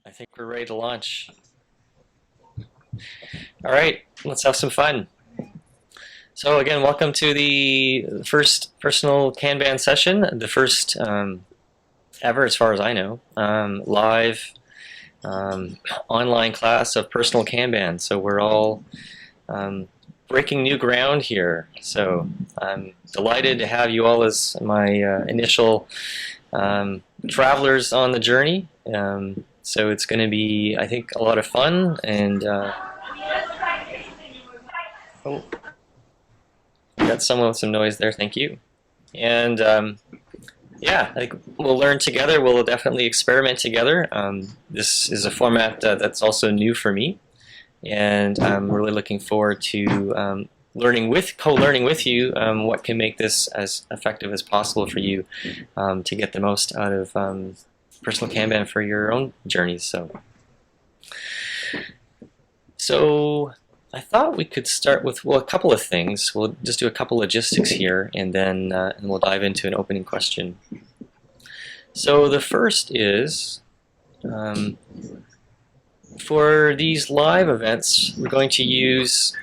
I think we're ready to launch. All right, let's have some fun. So again, welcome to the first Personal Kanban session, the first ever, as far as I know, live online class of Personal Kanban. So we're all breaking new ground here. So I'm delighted to have you all as my initial travelers on the journey. So it's going to be, I think, a lot of fun. And oh, got someone with some noise there. Thank you. And yeah, I think we'll learn together. We'll definitely experiment together. This is a format that's also new for me, and I'm really looking forward to co-learning with you what can make this as effective as possible for you to get the most out of Personal Kanban for your own journeys. So I thought we could start with, well, a couple of things. We'll just do a couple logistics here, and then we'll dive into an opening question. So the first is, for these live events, we're going to use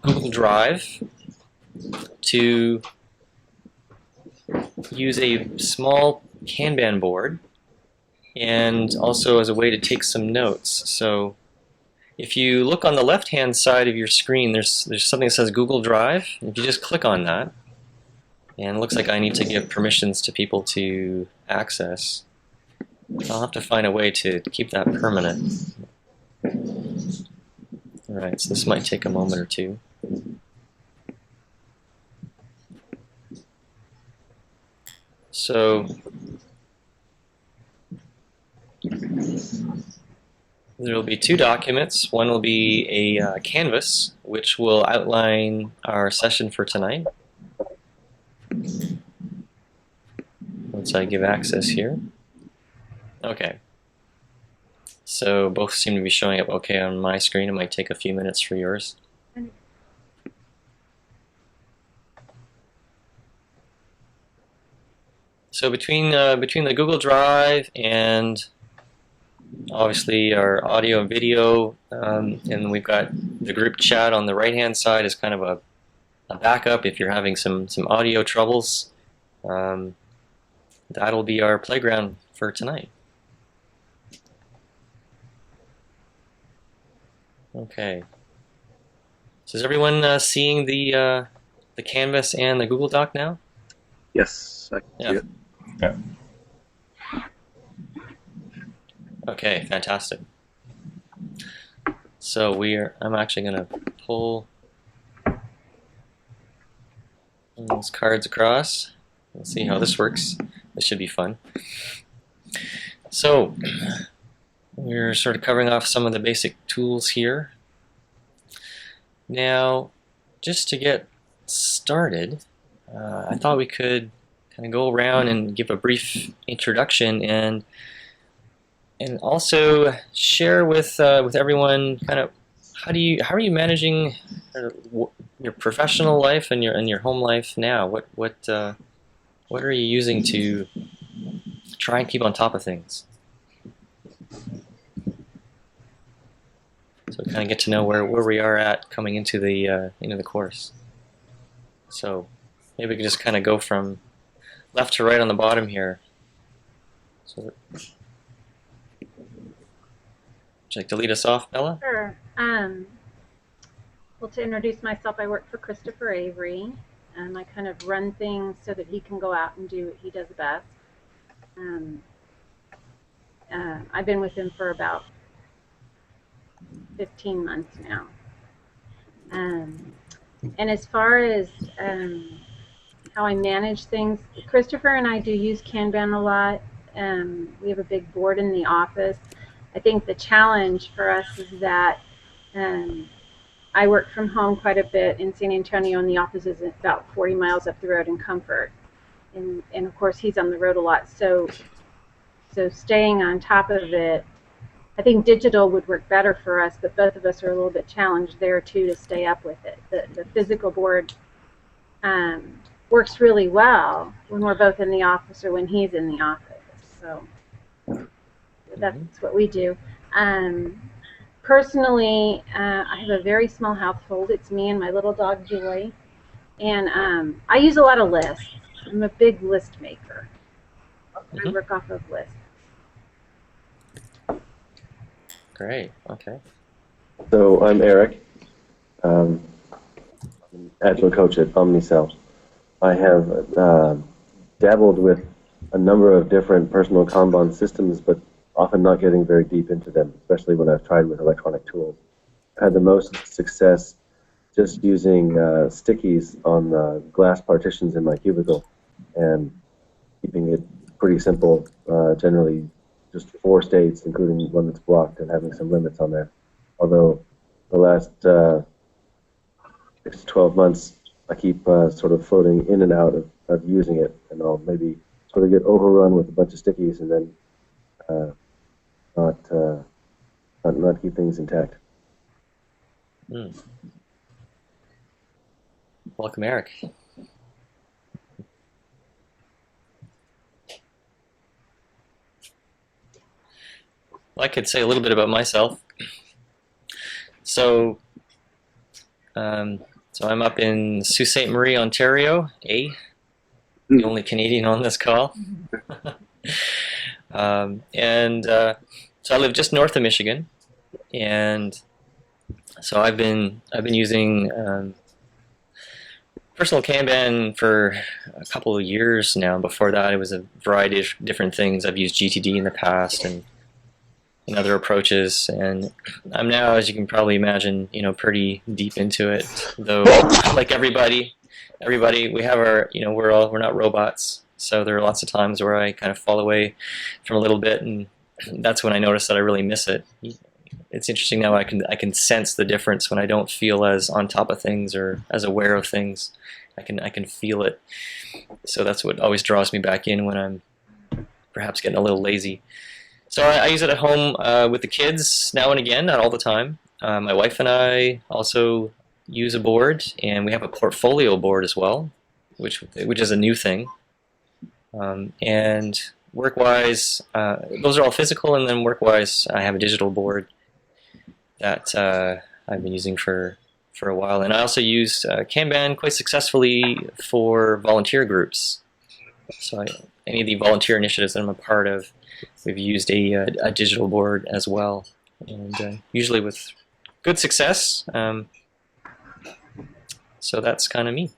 Google Drive to use a small Kanban board and also as a way to take some notes. So if you look on the left-hand side of your screen, there's something that says Google Drive. If you just click on that, and it looks like I need to give permissions to people to access. I'll have to find a way to keep that permanent. Alright, so this might take a moment or two. So there will be two documents. One will be a canvas, which will outline our session for tonight. Once I give access here. Okay. So both seem to be showing up okay on my screen. It might take a few minutes for yours. So between the Google Drive and obviously our audio and video, and we've got the group chat on the right-hand side as kind of a backup if you're having some audio troubles. That'll be our playground for tonight. Okay. So is everyone seeing the canvas and the Google Doc now? Yes, I can see it. Yeah. Okay, fantastic. So I'm actually going to pull those cards across. Let's see how this works. This should be fun. So we're sort of covering off some of the basic tools here. Now, just to get started, I thought we could kind of go around and give a brief introduction and also share with everyone kind of how are you managing your professional life and your home life now? What are you using to try and keep on top of things? So kind of get to know where we are at coming into the course. So maybe we can just kind of go from left to right on the bottom here. So, would you like to lead us off, Bella? Sure. Well, to introduce myself, I work for Christopher Avery, and I kind of run things so that he can go out and do what he does best. I've been with him for about 15 months now. And as far as how I manage things, Christopher and I do use Kanban a lot. We have a big board in the office. I think the challenge for us is that I work from home quite a bit in San Antonio, and the office is about 40 miles up the road in Comfort. And of course, he's on the road a lot. So staying on top of it, I think digital would work better for us, but both of us are a little bit challenged there too to stay up with it. The physical board works really well when we're both in the office or when he's in the office. So that's what we do. Personally, I have a very small household. It's me and my little dog Joy, and I use a lot of lists. I'm a big list maker. I work off of lists. Great. Okay. So I'm Eric, Agile coach at Omnicell. I have dabbled with a number of different personal Kanban systems, but often not getting very deep into them, especially when I've tried with electronic tools. I've had the most success just using stickies on glass partitions in my cubicle and keeping it pretty simple, generally just 4 states, including one that's blocked, and having some limits on there. Although the last 6 to 12 months, I keep sort of floating in and out of using it, and I'll maybe sort of get overrun with a bunch of stickies and then not keep things intact. Welcome, Eric. Well, I could say a little bit about myself. So I'm up in Sault Ste. Marie, Ontario, the only Canadian on this call. So I live just north of Michigan, and so I've been using Personal Kanban for a couple of years now. Before that, it was a variety of different things. I've used GTD in the past and other approaches, and I'm now, as you can probably imagine, pretty deep into it. Though, like everybody, we have our, we're not robots, so there are lots of times where I kind of fall away from a little bit, and that's when I notice that I really miss it. It's interesting now. I can sense the difference when I don't feel as on top of things or as aware of things. I can feel it. So that's what always draws me back in when I'm perhaps getting a little lazy. So I use it at home with the kids now and again, not all the time. My wife and I also use a board, and we have a portfolio board as well, which is a new thing. And work-wise, those are all physical, and then work-wise, I have a digital board that I've been using for a while. And I also use Kanban quite successfully for volunteer groups. So any of the volunteer initiatives that I'm a part of, we've used a digital board as well, and usually with good success. So that's kind of me.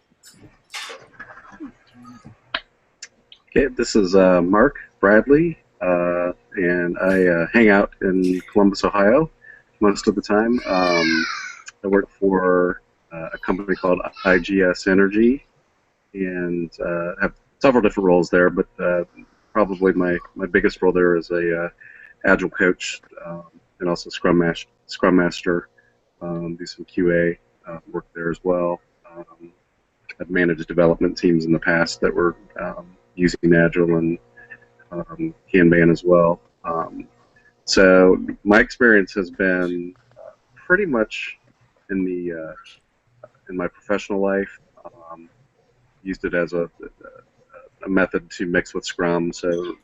Okay, this is Mark Bradley, and I hang out in Columbus, Ohio most of the time. I work for a company called IGS Energy, and have several different roles there, but probably my biggest role there is a Agile coach, and also Scrum Master, do some QA work there as well. I've managed development teams in the past that were using Agile and Kanban as well. So my experience has been pretty much in my professional life. Used it as a method to mix with Scrum. So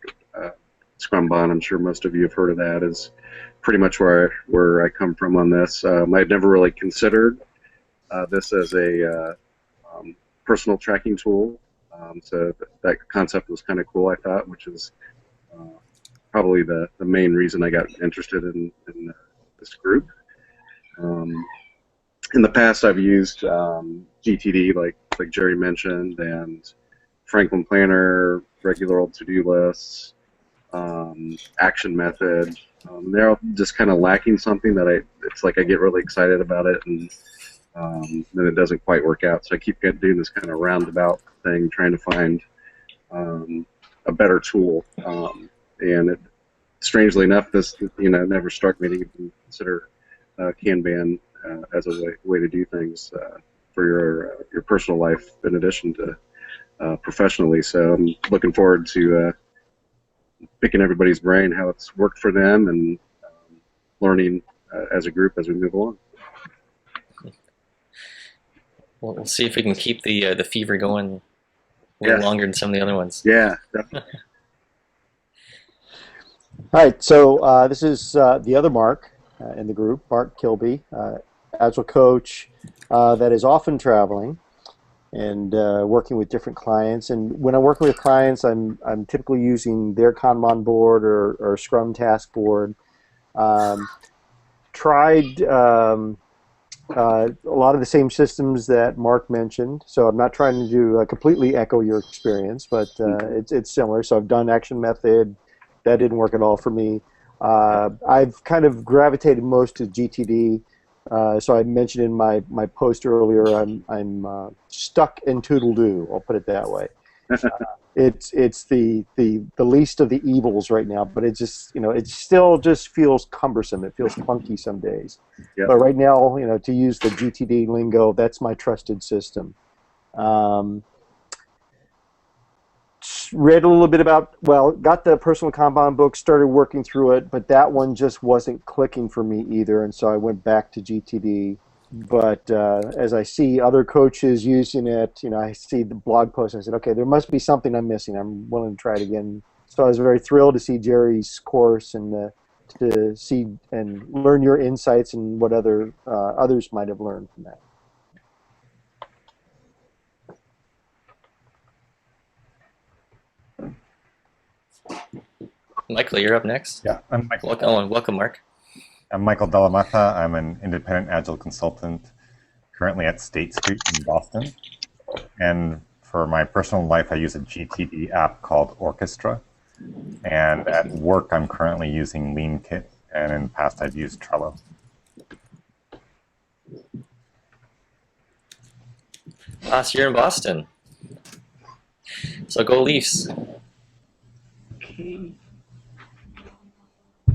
Scrumban, I'm sure most of you have heard of that, is pretty much where I come from on this. I'd never really considered this as a personal tracking tool. So that concept was kind of cool, I thought, which is probably the main reason I got interested in this group. In the past, I've used GTD, like Jerry mentioned, and Franklin Planner, regular old to-do lists, action method. They're all just kind of lacking something that it's like I get really excited about it, and then it doesn't quite work out. So I keep doing this kind of roundabout thing, trying to find a better tool. And strangely enough, this never struck me to even consider Kanban as a way to do things for your personal life in addition to professionally. So I'm looking forward to picking everybody's brain how it's worked for them, and learning as a group as we move along. Well, we'll see if we can keep the fever going a little longer than some of the other ones. Yeah, definitely. All right, so this is the other Mark in the group, Mark Kilby, Agile coach that is often traveling and working with different clients. And when I'm working with clients, I'm typically using their Kanban board or Scrum task board. Um, tried a lot of the same systems that Mark mentioned, so I'm not trying to do completely echo your experience, but it's similar. So I've done Action Method. That didn't work at all for me. I've kind of gravitated most to GTD. So I mentioned in my post earlier, I'm stuck in Toodle-Doo. I'll put it that way. It's the least of the evils right now, but it just it still just feels cumbersome. It feels clunky some days. Yep. But right now, to use the GTD lingo, that's my trusted system. Read a little bit about, got the Personal Kanban book, started working through it, but that one just wasn't clicking for me either, and so I went back to GTD. But as I see other coaches using it, I see the blog post, and I said, okay, there must be something I'm missing. I'm willing to try it again. So I was very thrilled to see Jerry's course and to see and learn your insights and what others might have learned from that. Michael, you're up next. Yeah, I'm Michael. Welcome, Mark. I'm Michael Delamatha. I'm an independent Agile consultant currently at State Street in Boston. And for my personal life, I use a GTD app called Orchestra. And at work, I'm currently using LeanKit. And in the past, I've used Trello. So you're in Boston. So go Leafs. Okay.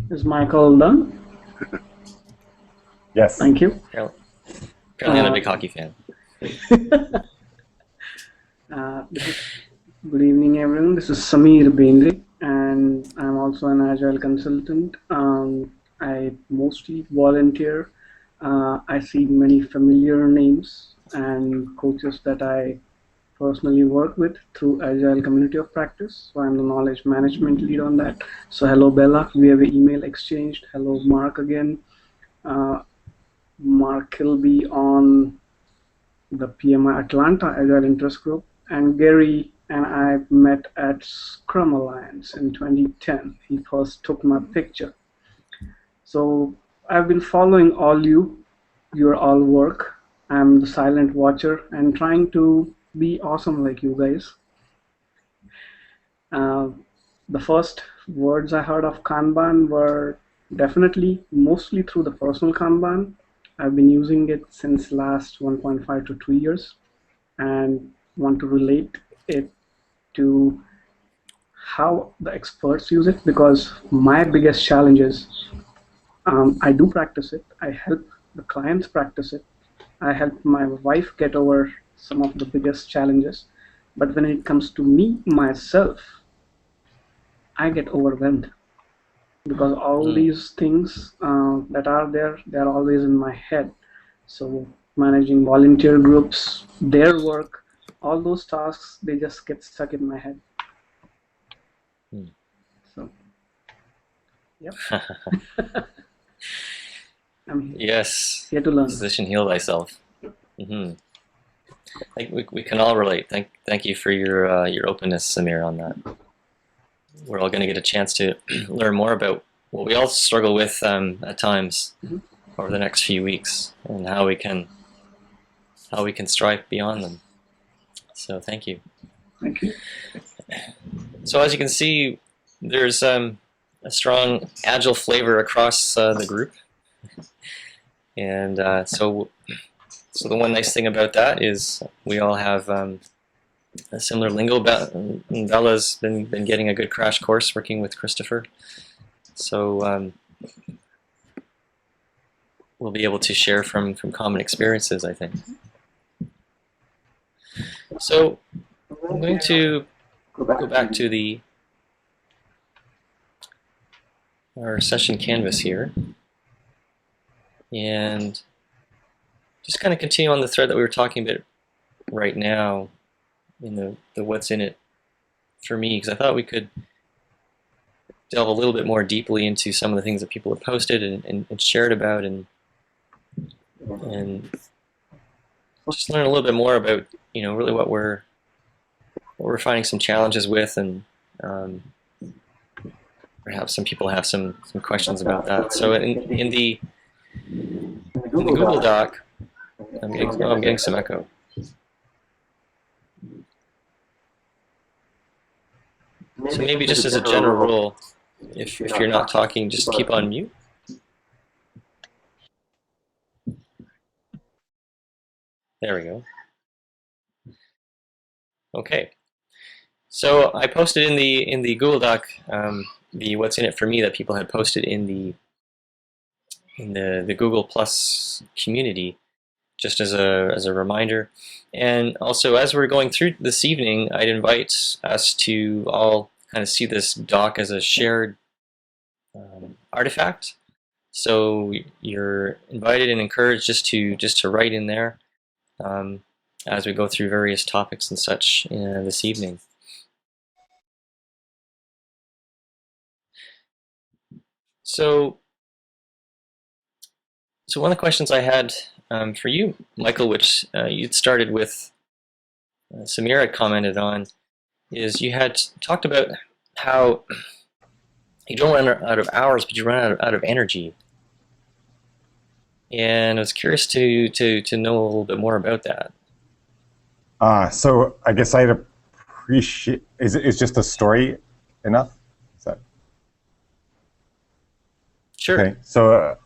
Is Michael done? Yes. Thank you. Apparently I'm a big hockey fan. Good evening, everyone. This is Samir Bendre, and I'm also an Agile consultant. I mostly volunteer. I see many familiar names and coaches that I personally work with through Agile Community of Practice. So I'm the knowledge management lead on that. So hello, Bella. We have an email exchanged. Hello, Mark again. Mark Kilby on the PMI Atlanta Agile Interest Group. And Gary and I met at Scrum Alliance in 2010. He first took my picture. So I've been following your all work. I'm the silent watcher and trying to be awesome like you guys. The first words I heard of Kanban were definitely mostly through the Personal Kanban. I've been using it since last 1.5 to 2 years and want to relate it to how the experts use it, because my biggest challenge is I do practice it. I help the clients practice it. I help my wife get over some of the biggest challenges. But when it comes to me, myself, I get overwhelmed because all these things that are there, they're always in my head. So managing volunteer groups, their work, all those tasks, they just get stuck in my head. So, yep. I'm Yes. here to learn. Physician, heal thyself. Mm-hmm. I think we can all relate. Thank you for your openness, Samir, on that. We're all going to get a chance to learn more about what we all struggle with at times over the next few weeks, and how we can strive beyond them. So thank you. Thank you. So as you can see, there's a strong Agile flavor across the group, and so the one nice thing about that is we all have a similar lingo. Bella's been getting a good crash course working with Christopher, so we'll be able to share from common experiences, I think. So I'm going to go back to our session canvas here, and just kind of continue on the thread that we were talking about right now in the what's in it for me, because I thought we could delve a little bit more deeply into some of the things that people have posted and shared about, and just learn a little bit more about, really what we're finding some challenges with, and perhaps some people have some questions about that. So in the Google Doc, I'm getting some echo. So maybe just as a general rule, if you're not talking, just keep on mute. There we go. Okay. So I posted in the Google Doc the what's in it for me that people had posted in the Google Plus community, just as a reminder. And also, as we're going through this evening, I'd invite us to all kind of see this doc as a shared artifact. So you're invited and encouraged just to write in there as we go through various topics and such this evening. So one of the questions I had for you, Michael, which you'd started with, Samir had commented on, is you had talked about how you don't run out of hours, but you run out of energy. And I was curious to know a little bit more about that. So I guess I'd appreciate, is just a story enough? Is that? Sure. Okay, so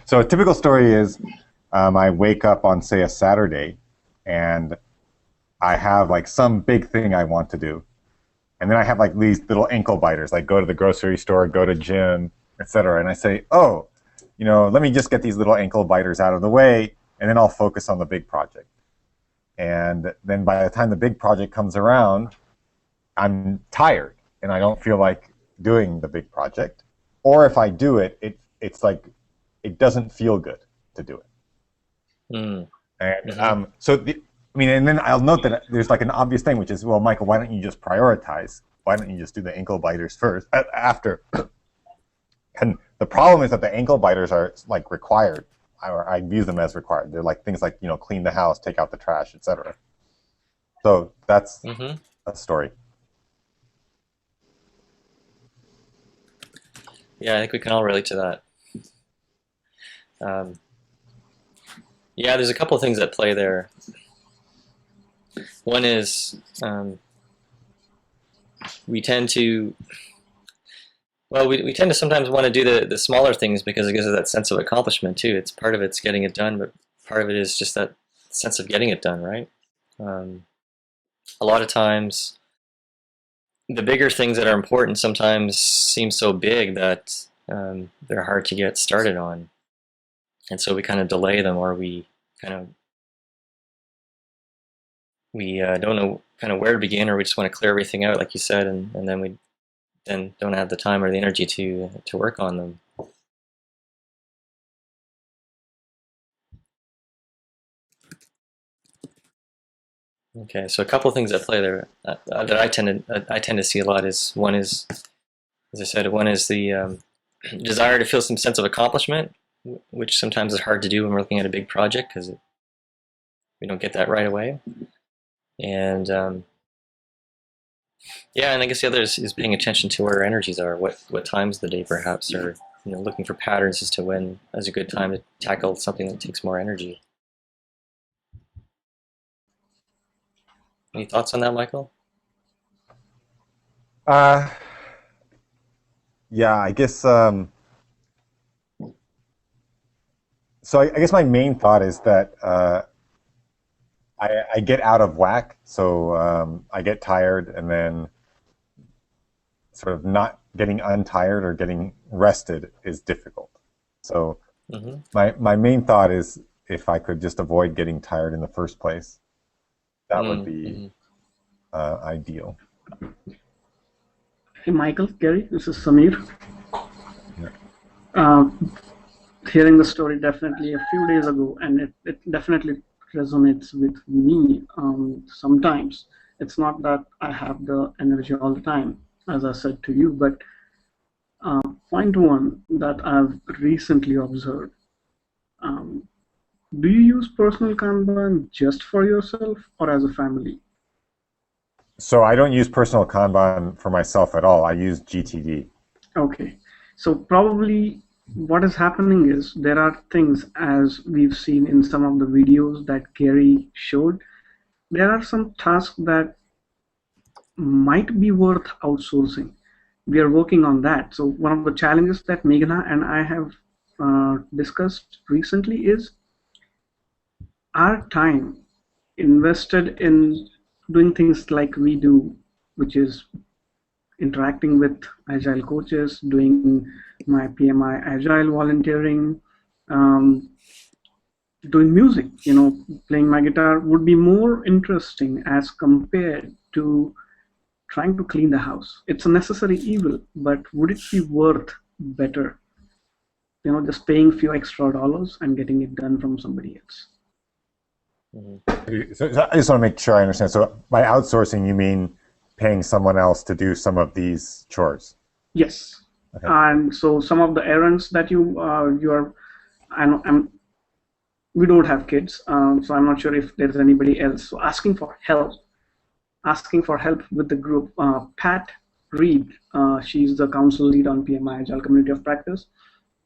so a typical story is I wake up on, say, a Saturday, and I have like some big thing I want to do, and then I have like these little ankle biters, like go to the grocery store, go to gym, etc. And I say, oh, let me just get these little ankle biters out of the way, and then I'll focus on the big project. And then by the time the big project comes around, I'm tired and I don't feel like doing the big project. Or if I do it, it's like it doesn't feel good to do it. Mm. And Mm-hmm. And then I'll note that there's like an obvious thing, which is, well, Michael, why don't you just prioritize? Why don't you just do the ankle biters first after? And the problem is that the ankle biters are like required, or I view them as required. They're like things like, clean the house, take out the trash, etc. So that's a story. Yeah, I think we can all relate to that. Yeah, there's a couple of things at play there. One is we tend to sometimes want to do the smaller things because it gives us that sense of accomplishment too. It's part of it's getting it done, but part of it is just that sense of getting it done, right? A lot of times, the bigger things that are important sometimes seem so big that they're hard to get started on, and so we kind of delay them, or we don't know kind of where to begin, or we just want to clear everything out, like you said, and then we don't have the time or the energy to work on them. Okay, so a couple of things at play there that I tend to see a lot is, one is, as I said, one is the desire to feel some sense of accomplishment, which sometimes is hard to do when we're looking at a big project because we don't get that right away. And and I guess the other is paying attention to where our energies are, what times of the day perhaps, or looking for patterns as to when is a good time to tackle something that takes more energy. Any thoughts on that, Michael? Yeah, I guess. So I guess my main thought is that I get out of whack. So I get tired, and then sort of not getting untired or getting rested is difficult. So my main thought is, if I could just avoid getting tired in the first place, that would be ideal. Hey, Michael, Gary, this is Samir. Hearing the story definitely a few days ago, and it definitely resonates with me. Sometimes it's not that I have the energy all the time, as I said to you, but Point one that I've recently observed. Um, do you use personal Kanban just for yourself or as a family? So I don't use personal Kanban for myself at all. I use GTD. Okay, so probably what is happening is there are things, as we've seen in some of the videos that Gary showed, there are some tasks that might be worth outsourcing. We are working on that. So one of the challenges that Meghna and I have discussed recently is our time invested in doing things like we do, which is interacting with agile coaches, doing my PMI agile volunteering, um, doing music, playing my guitar would be more interesting as compared to trying to clean the house. It's a necessary evil, but would it be worth better, just paying a few extra dollars and getting it done from somebody else? So I just want to make sure I understand. So by outsourcing, you mean paying someone else to do some of these chores? Yes. Okay. And so some of the errands that we don't have kids, so I'm not sure if there's anybody else. So asking for help with the group. Pat Reed, she's the council lead on PMI Agile Community of Practice,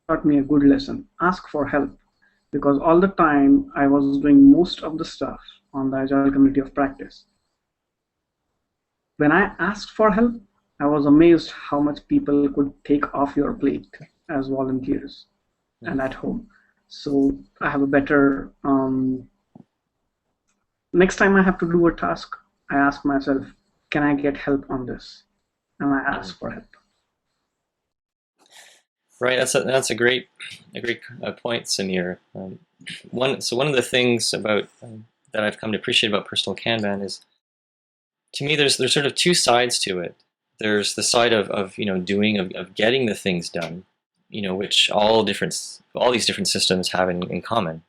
taught me a good lesson. Ask for help, because all the time I was doing most of the stuff on the Agile Community of Practice. When I asked for help, I was amazed how much people could take off your plate as volunteers and at home. So I have a better, next time I have to do a task, I ask myself, can I get help on this? And I ask for help. Right, that's a great point, Samir. One of the things about that I've come to appreciate about Personal Kanban is, to me, there's sort of two sides to it. There's the side of doing, of getting the things done, which all these different systems have in common.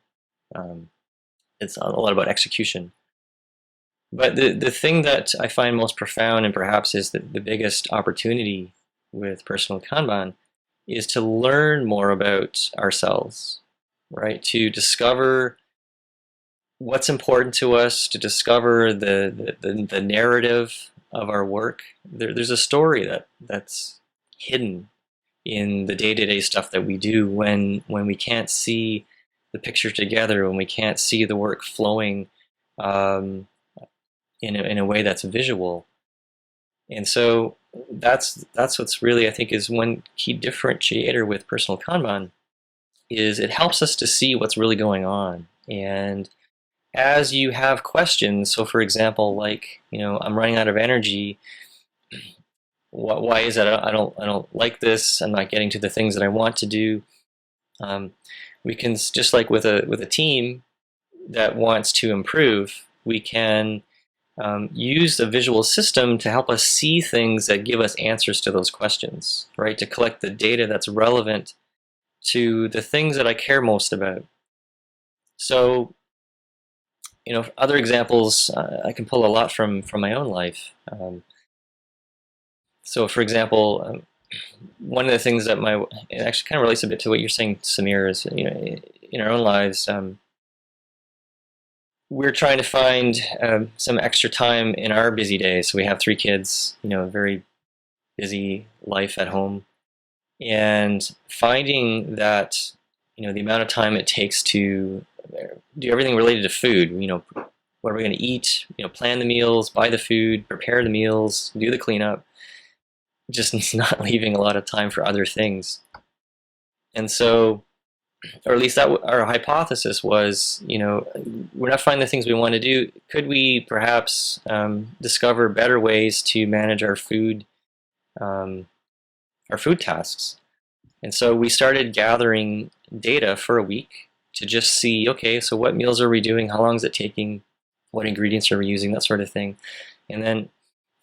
It's a lot about execution. But the thing that I find most profound, and perhaps is the biggest opportunity with Personal Kanban, is to learn more about ourselves, right? To discover what's important to us, to discover the narrative of our work. There's a story that's hidden in the day-to-day stuff that we do when we can't see the picture together, when we can't see the work flowing in a way that's visual. And so that's what's really, I think, is one key differentiator with Personal Kanban, is it helps us to see what's really going on. And as you have questions, so for example, like, I'm running out of energy. Why is that? I don't like this. I'm not getting to the things that I want to do. We can, just like with a team that wants to improve, we can use a visual system to help us see things that give us answers to those questions, right? To collect the data that's relevant to the things that I care most about. So, other examples, I can pull a lot from my own life. So, for example, one of the things that it actually kind of relates a bit to what you're saying, Samir, is, in our own lives, we're trying to find some extra time in our busy days. So we have 3 kids, a very busy life at home, and finding that, the amount of time it takes to do everything related to food, what are we going to eat, plan the meals, buy the food, prepare the meals, do the cleanup, just not leaving a lot of time for other things. And so, or at least that our hypothesis was, we're not finding the things we want to do. Could we perhaps discover better ways to manage our food tasks? And so we started gathering data for a week to just see, okay, so what meals are we doing? How long is it taking? What ingredients are we using? That sort of thing. And then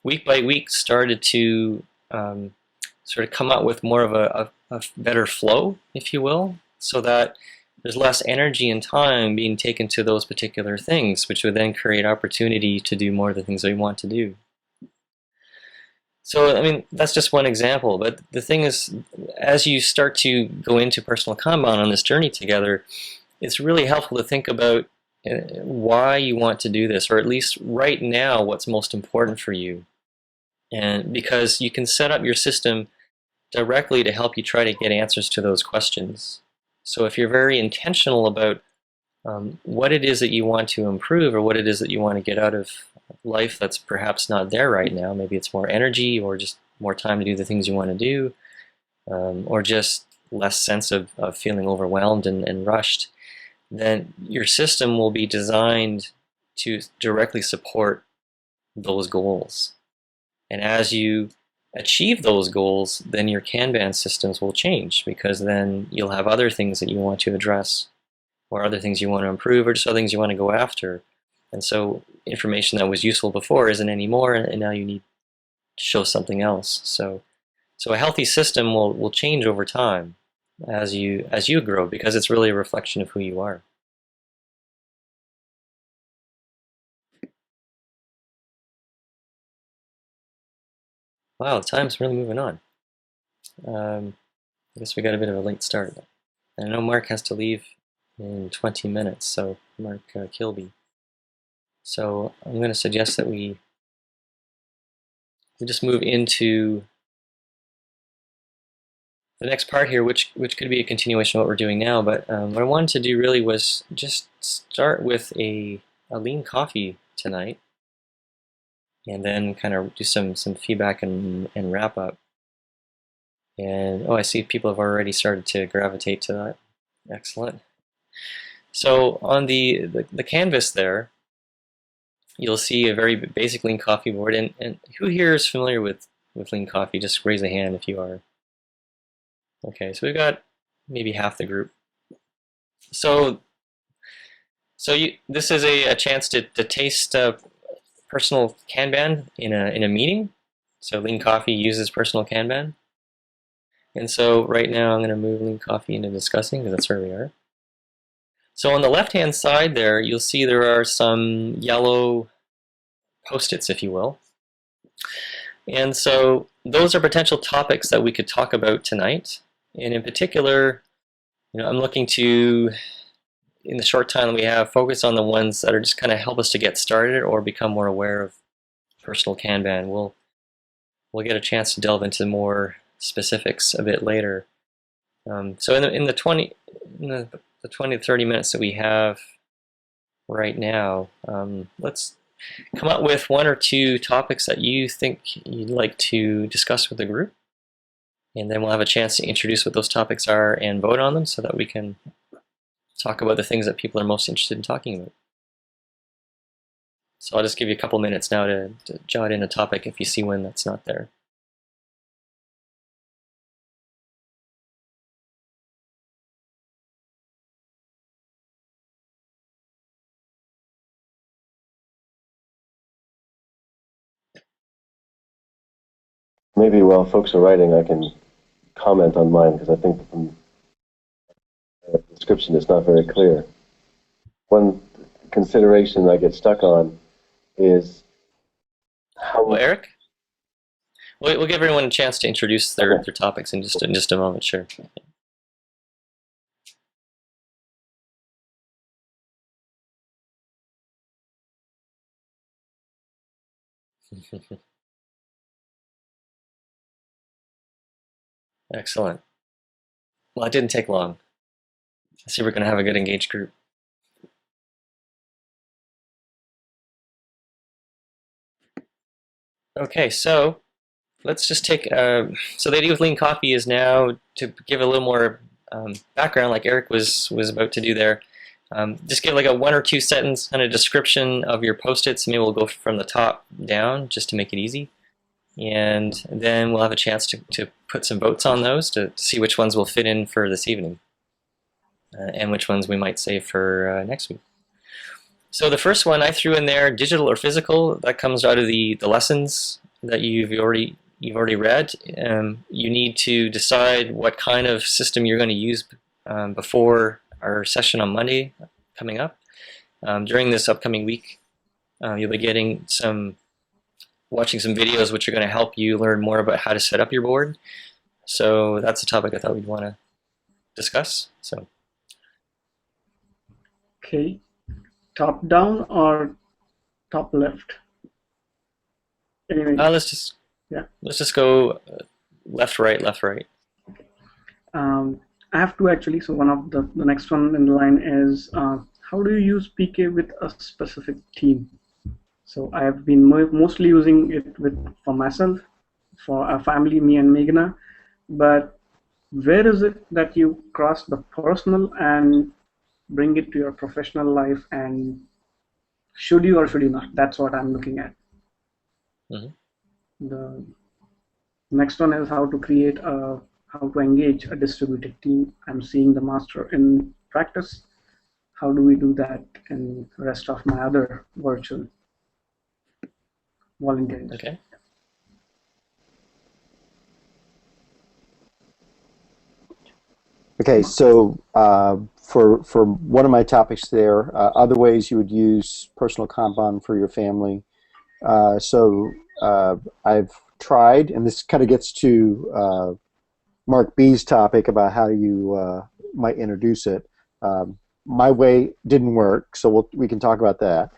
week by week started to sort of come up with more of a better flow, if you will, so that there's less energy and time being taken to those particular things, which would then create opportunity to do more of the things that we want to do. So, I mean, that's just one example. But the thing is, as you start to go into personal Kanban on this journey together, it's really helpful to think about why you want to do this, or at least right now, what's most important for you. And because you can set up your system directly to help you try to get answers to those questions. So if you're very intentional about what it is that you want to improve or what it is that you want to get out of life that's perhaps not there right now, maybe it's more energy or just more time to do the things you want to do, or just less sense of feeling overwhelmed and rushed, then your system will be designed to directly support those goals. And as you achieve those goals, then your Kanban systems will change, because then you'll have other things that you want to address, or other things you want to improve, or just other things you want to go after. And so information that was useful before isn't anymore, and now you need to show something else. So a healthy system will change over time as you grow, because it's really a reflection of who you are. Wow, the time's really moving on. I guess we got a bit of a late start. And I know Mark has to leave in 20 minutes, so Mark Kilby. So I'm going to suggest that we just move into the next part here, which could be a continuation of what we're doing now. But what I wanted to do really was just start with a lean coffee tonight, and then kind of do some feedback and wrap up. And oh, I see people have already started to gravitate to that. Excellent. So on the canvas there, you'll see a very basic lean coffee board. And who here is familiar with lean coffee? Just raise a hand if you are. Okay, so we've got maybe half the group. So this is a chance to taste personal Kanban in a meeting. So lean coffee uses personal Kanban. And so right now I'm going to move lean coffee into discussing, because that's where we are. So on the left-hand side there, you'll see there are some yellow Post-its, if you will. And so those are potential topics that we could talk about tonight. And in particular, I'm looking to, in the short time that we have, focus on the ones that are just kind of help us to get started or become more aware of personal Kanban. We'll get a chance to delve into more specifics a bit later. So in the 20 to 30 minutes that we have right now, let's come up with one or two topics that you think you'd like to discuss with the group, and then we'll have a chance to introduce what those topics are and vote on them, so that we can talk about the things that people are most interested in talking about. So I'll just give you a couple minutes now to jot in a topic if you see one that's not there. Maybe while folks are writing, I can comment on mine, because I think from the description it's not very clear. One consideration I get stuck on is how... Well, Eric? We'll give everyone a chance to introduce their topics in just a moment, sure. Excellent. Well, it didn't take long. I see we're going to have a good engaged group. Okay, so let's just take, so the idea with lean coffee is now to give a little more background, like Eric was about to do there. Just give like a 1 or 2 sentence kind of description of your Post-its. Maybe we'll go from the top down just to make it easy. And then we'll have a chance to put some votes on those to see which ones will fit in for this evening, and which ones we might save for next week. So the first one I threw in there, digital or physical, that comes out of the lessons that you've already read. You need to decide what kind of system you're going to use before our session on Monday coming up. During this upcoming week, you'll be getting some watching some videos which are going to help you learn more about how to set up your board. So that's a topic I thought we'd want to discuss. So Okay, top down or top left? Anyway, let's just go left, right, left, right. I have two actually. So one of the next one in the line is how do you use PK with a specific team? So I have been mostly using it for myself, for our family, me and Meghna. But where is it that you cross the personal and bring it to your professional life? And should you or should you not? That's what I'm looking at. Mm-hmm. The next one is how to engage a distributed team. I'm seeing the master in practice. How do we do that in the rest of my other virtual volunteers? Okay. Okay, so for one of my topics there, other ways you would use personal Kanban for your family. I've tried, and this kind of gets to Mark B's topic about how you might introduce it. My way didn't work, so we can talk about that.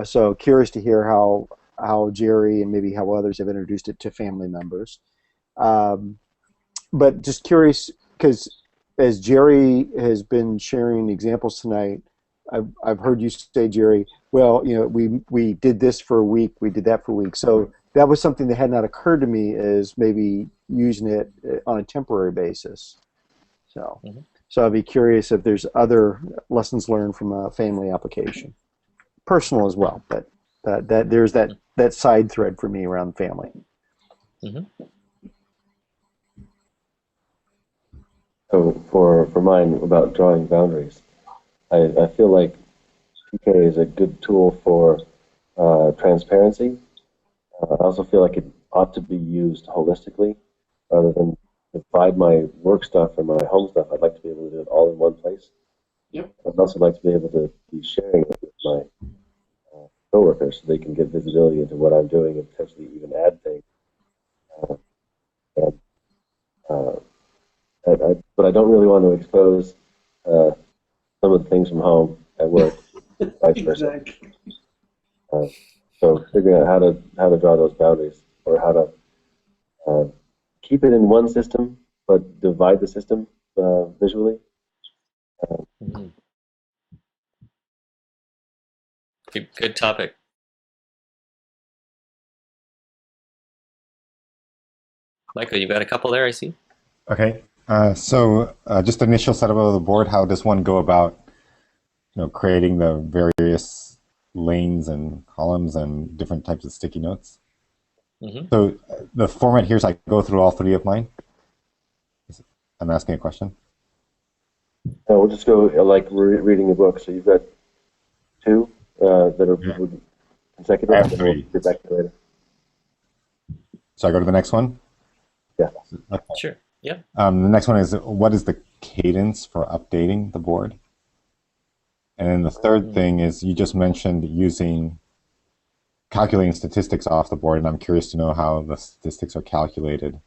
So curious to hear how Jerry and maybe how others have introduced it to family members. But just curious, because as Jerry has been sharing examples tonight, I've heard you say, Jerry, well, we did this for a week, we did that for a week. So that was something that had not occurred to me, as maybe using it on a temporary basis. So, so I'd be curious if there's other lessons learned from a family application, personal as well. But that there's that side thread for me around family. Mm-hmm. So for mine, about drawing boundaries, I feel like PK is a good tool for transparency. I also feel like it ought to be used holistically rather than divide my work stuff and my home stuff. I'd like to be able to do it all in one place. Yep. I'd also like to be able to be sharing it with my coworkers so they can get visibility into what I'm doing and potentially even add things. But I don't really want to expose some of the things from home at work, vice versa. Exactly. So figuring out how to draw those boundaries, or how to keep it in one system but divide the system visually. Mm-hmm. Good topic. Michael, you got a couple there, I see. Okay. So just the initial setup of the board, how does one go about creating the various lanes and columns and different types of sticky notes? Mm-hmm. So the format here is I go through all three of mine. I'm asking a question. No, we'll just go like reading a book. So you've got two that are consecutive. I have three. We'll get back to you later. So I go to the next one? Yeah. Okay. Sure. Yeah. The next one is, what is the cadence for updating the board? And then the third thing is, you just mentioned calculating statistics off the board, and I'm curious to know how the statistics are calculated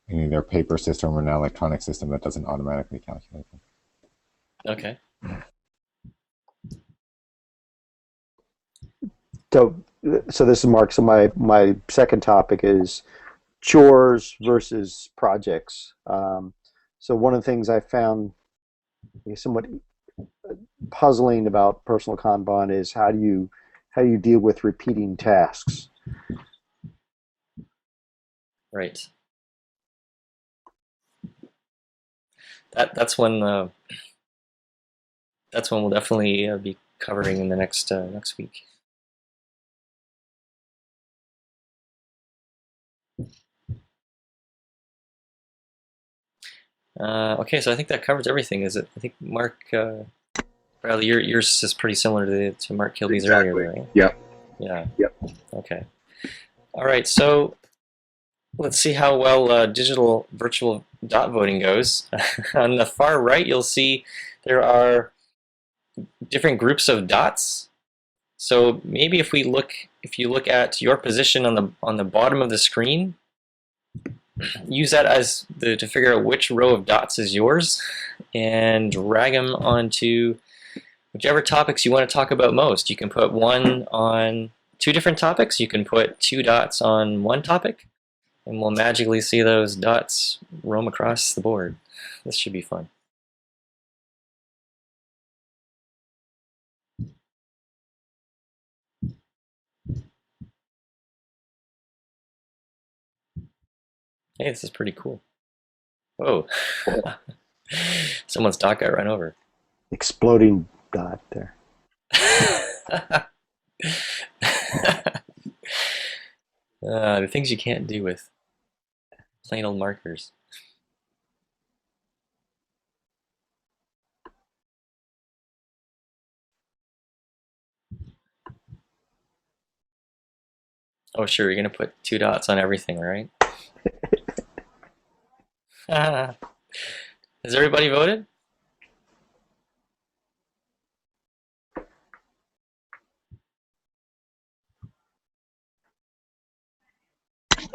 in either a paper system or an electronic system that doesn't automatically calculate them. Okay. So this is Mark. So my second topic is chores versus projects. So one of the things I found somewhat puzzling about personal Kanban is how do you deal with repeating tasks? Right. That's one we'll definitely be covering in the next week. Okay, so I think that covers everything. Is it? I think Mark, Bradley, yours is pretty similar to Mark Kilby's Exactly. earlier, right? Yep. Yeah. Yep. Okay. All right. So let's see how well digital virtual dot voting goes. On the far right, you'll see there are different groups of dots. So maybe if we look if you look at your position on the bottom of the screen, use that as to figure out which row of dots is yours, and drag them onto whichever topics you want to talk about most. You can put one on 2 different topics. You can put 2 dots on one topic, and we'll magically see those dots roam across the board. This should be fun. Hey, this is pretty cool. Whoa. Someone's dot got run over. Exploding dot there. The things you can't do with plain old markers. Oh, sure, you're going to put 2 dots on everything, right? Has everybody voted?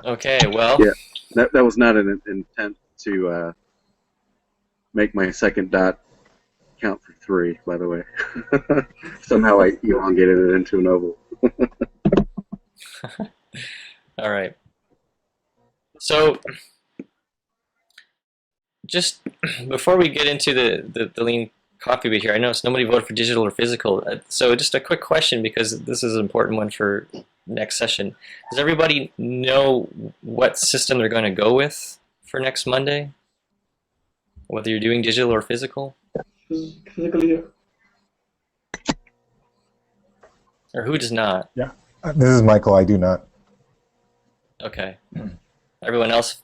Okay, well, Yeah, that was not an intent to make my second dot count for 3, by the way. Somehow I elongated it into an oval. all right. So, just before we get into the lean coffee bit here, I noticed nobody voted for digital or physical. So just a quick question, because this is an important one for next session. Does everybody know what system they're going to go with for next Monday? Whether you're doing digital or physical? Physically here. Or who does not? Yeah. This is Michael. I do not. Okay. Everyone else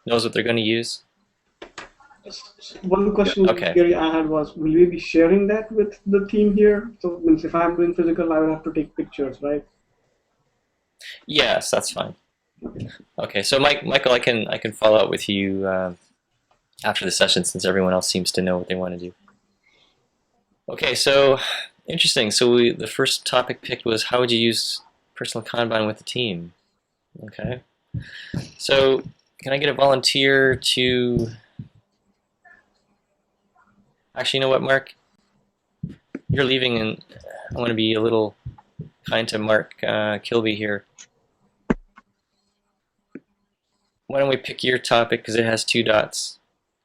knows what they're going to use? One question, Okay. Gary, I had was, will we be sharing that with the team here? So means if I'm doing physical, I would have to take pictures, right? Yes, that's fine. Okay, so Michael, I can follow up with you after the session, since everyone else seems to know what they want to do. Okay, so interesting. So the first topic picked was how would you use personal Kanban with the team? Okay. So can I get a volunteer to... Actually, you know what, Mark? You're leaving, and I want to be a little kind to Mark Kilby here. Why don't we pick your topic, because it has 2 dots.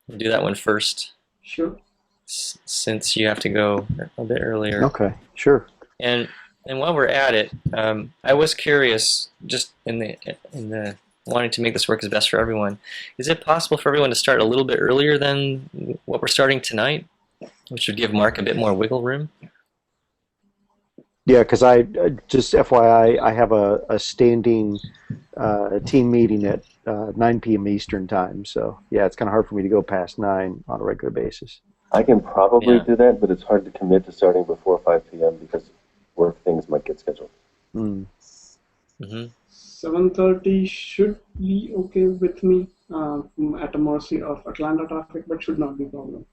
We'll do that one first, Sure. since you have to go a bit earlier. Okay, sure. And while we're at it, I was curious, just in the wanting to make this work as best for everyone. Is it possible for everyone to start a little bit earlier than what we're starting tonight, which would give Mark a bit more wiggle room? Yeah, because I just FYI, I have a standing team meeting at 9 p.m. Eastern time. So yeah, it's kind of hard for me to go past 9 on a regular basis. I can probably Yeah. do that, but it's hard to commit to starting before 5 p.m. because work things might get scheduled. Mm. Mm-hmm. 7:30 should be okay with me. At the mercy of Atlanta traffic, but should not be a problem.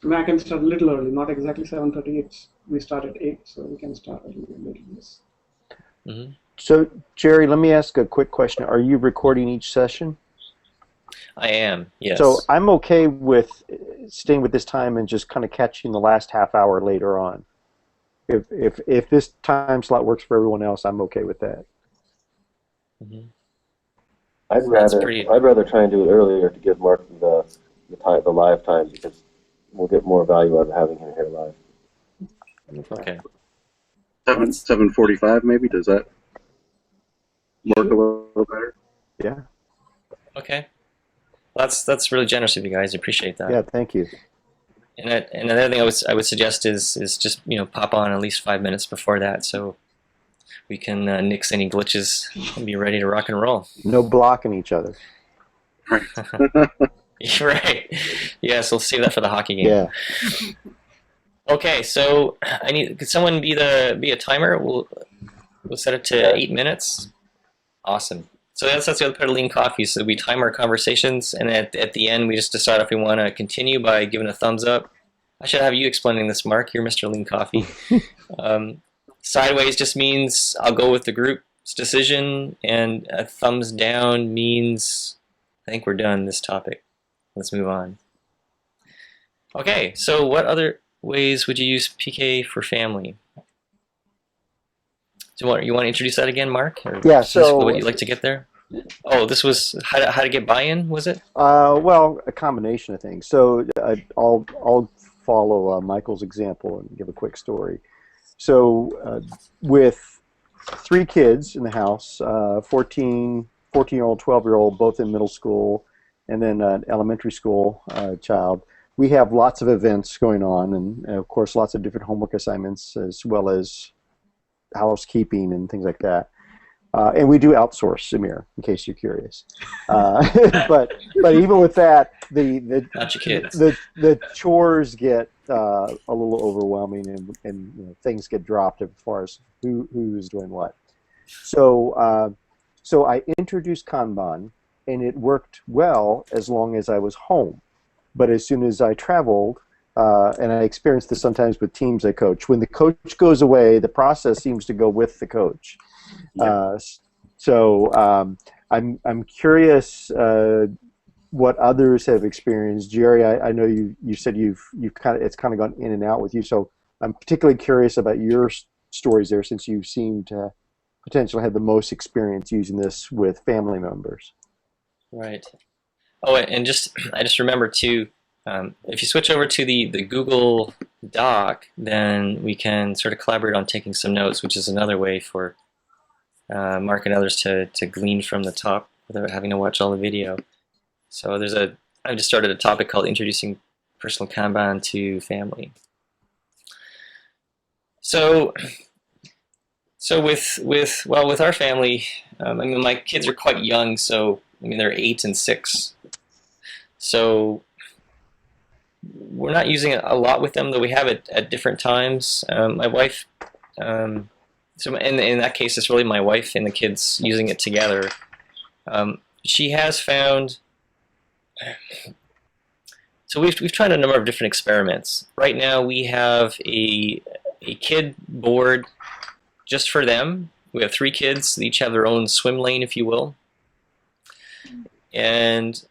I mean, I can start a little early, not exactly 7:30. We start at 8, so we can start a little later. Yes. Mm-hmm. So Jerry, let me ask a quick question. Are you recording each session? I am, yes. So I'm okay with staying with this time and just kind of catching the last half hour later on. If this time slot works for everyone else, I'm okay with that. Mm-hmm. I'd rather try and do it earlier to give Mark the live time, because we'll get more value out of having him here live. Okay. 7:45 maybe. Does that work a little better? Yeah. Okay. That's really generous of you guys. I appreciate that. Yeah. Thank you. And another thing I would suggest is just pop on at least 5 minutes before that, so we can nix any glitches and be ready to rock and roll. No blocking each other. Right. Yes, we'll save that for the hockey game. Yeah. Okay, so could someone be a timer? We'll set it to 8 minutes. Awesome. So that's the other part of Lean Coffee. So we time our conversations, and at the end we just decide if we want to continue by giving a thumbs up. I should have you explaining this, Mark. You're Mr. Lean Coffee. Sideways just means I'll go with the group's decision, and a thumbs down means I think we're done this topic. Let's move on. Okay, so what other ways would you use PK for family? Do you want to introduce that again, Mark? Or Yeah, is this so what you'd like to get there? Oh, this was how to get buy-in, was it? well, a combination of things. So I'll follow Michael's example and give a quick story. So with 3 kids in the house, 14-year-old, 12-year-old, both in middle school, and then an elementary school child, we have lots of events going on, and of course lots of different homework assignments as well as housekeeping and things like that. And we do outsource, Samir, in case you're curious. But even with that, Not your kids. the chores get a little overwhelming, and you know, things get dropped as far as who's doing what. So so I introduced Kanban, and it worked well as long as I was home. But as soon as I traveled, and I experienced this sometimes with teams I coach, when the coach goes away, the process seems to go with the coach. So I'm curious what others have experienced. Jerry, I know you said you've it's kind of gone in and out with you. So I'm particularly curious about your stories there, since you seem to potentially have the most experience using this with family members. Right. Oh, and I just remember too, if you switch over to the Google Doc, then we can sort of collaborate on taking some notes, which is another way for Mark and others to glean from the top without having to watch all the video. So I've just started a topic called Introducing Personal Kanban to Family. So with our family, I mean, my kids are quite young, so I mean they're 8 and 6. So we're not using it a lot with them, though we have it at different times. My wife, so in that case, it's really my wife and the kids using it together. She has found. So we've tried a number of different experiments. Right now we have a kid board just for them. We have 3 kids. They each have their own swim lane, if you will. And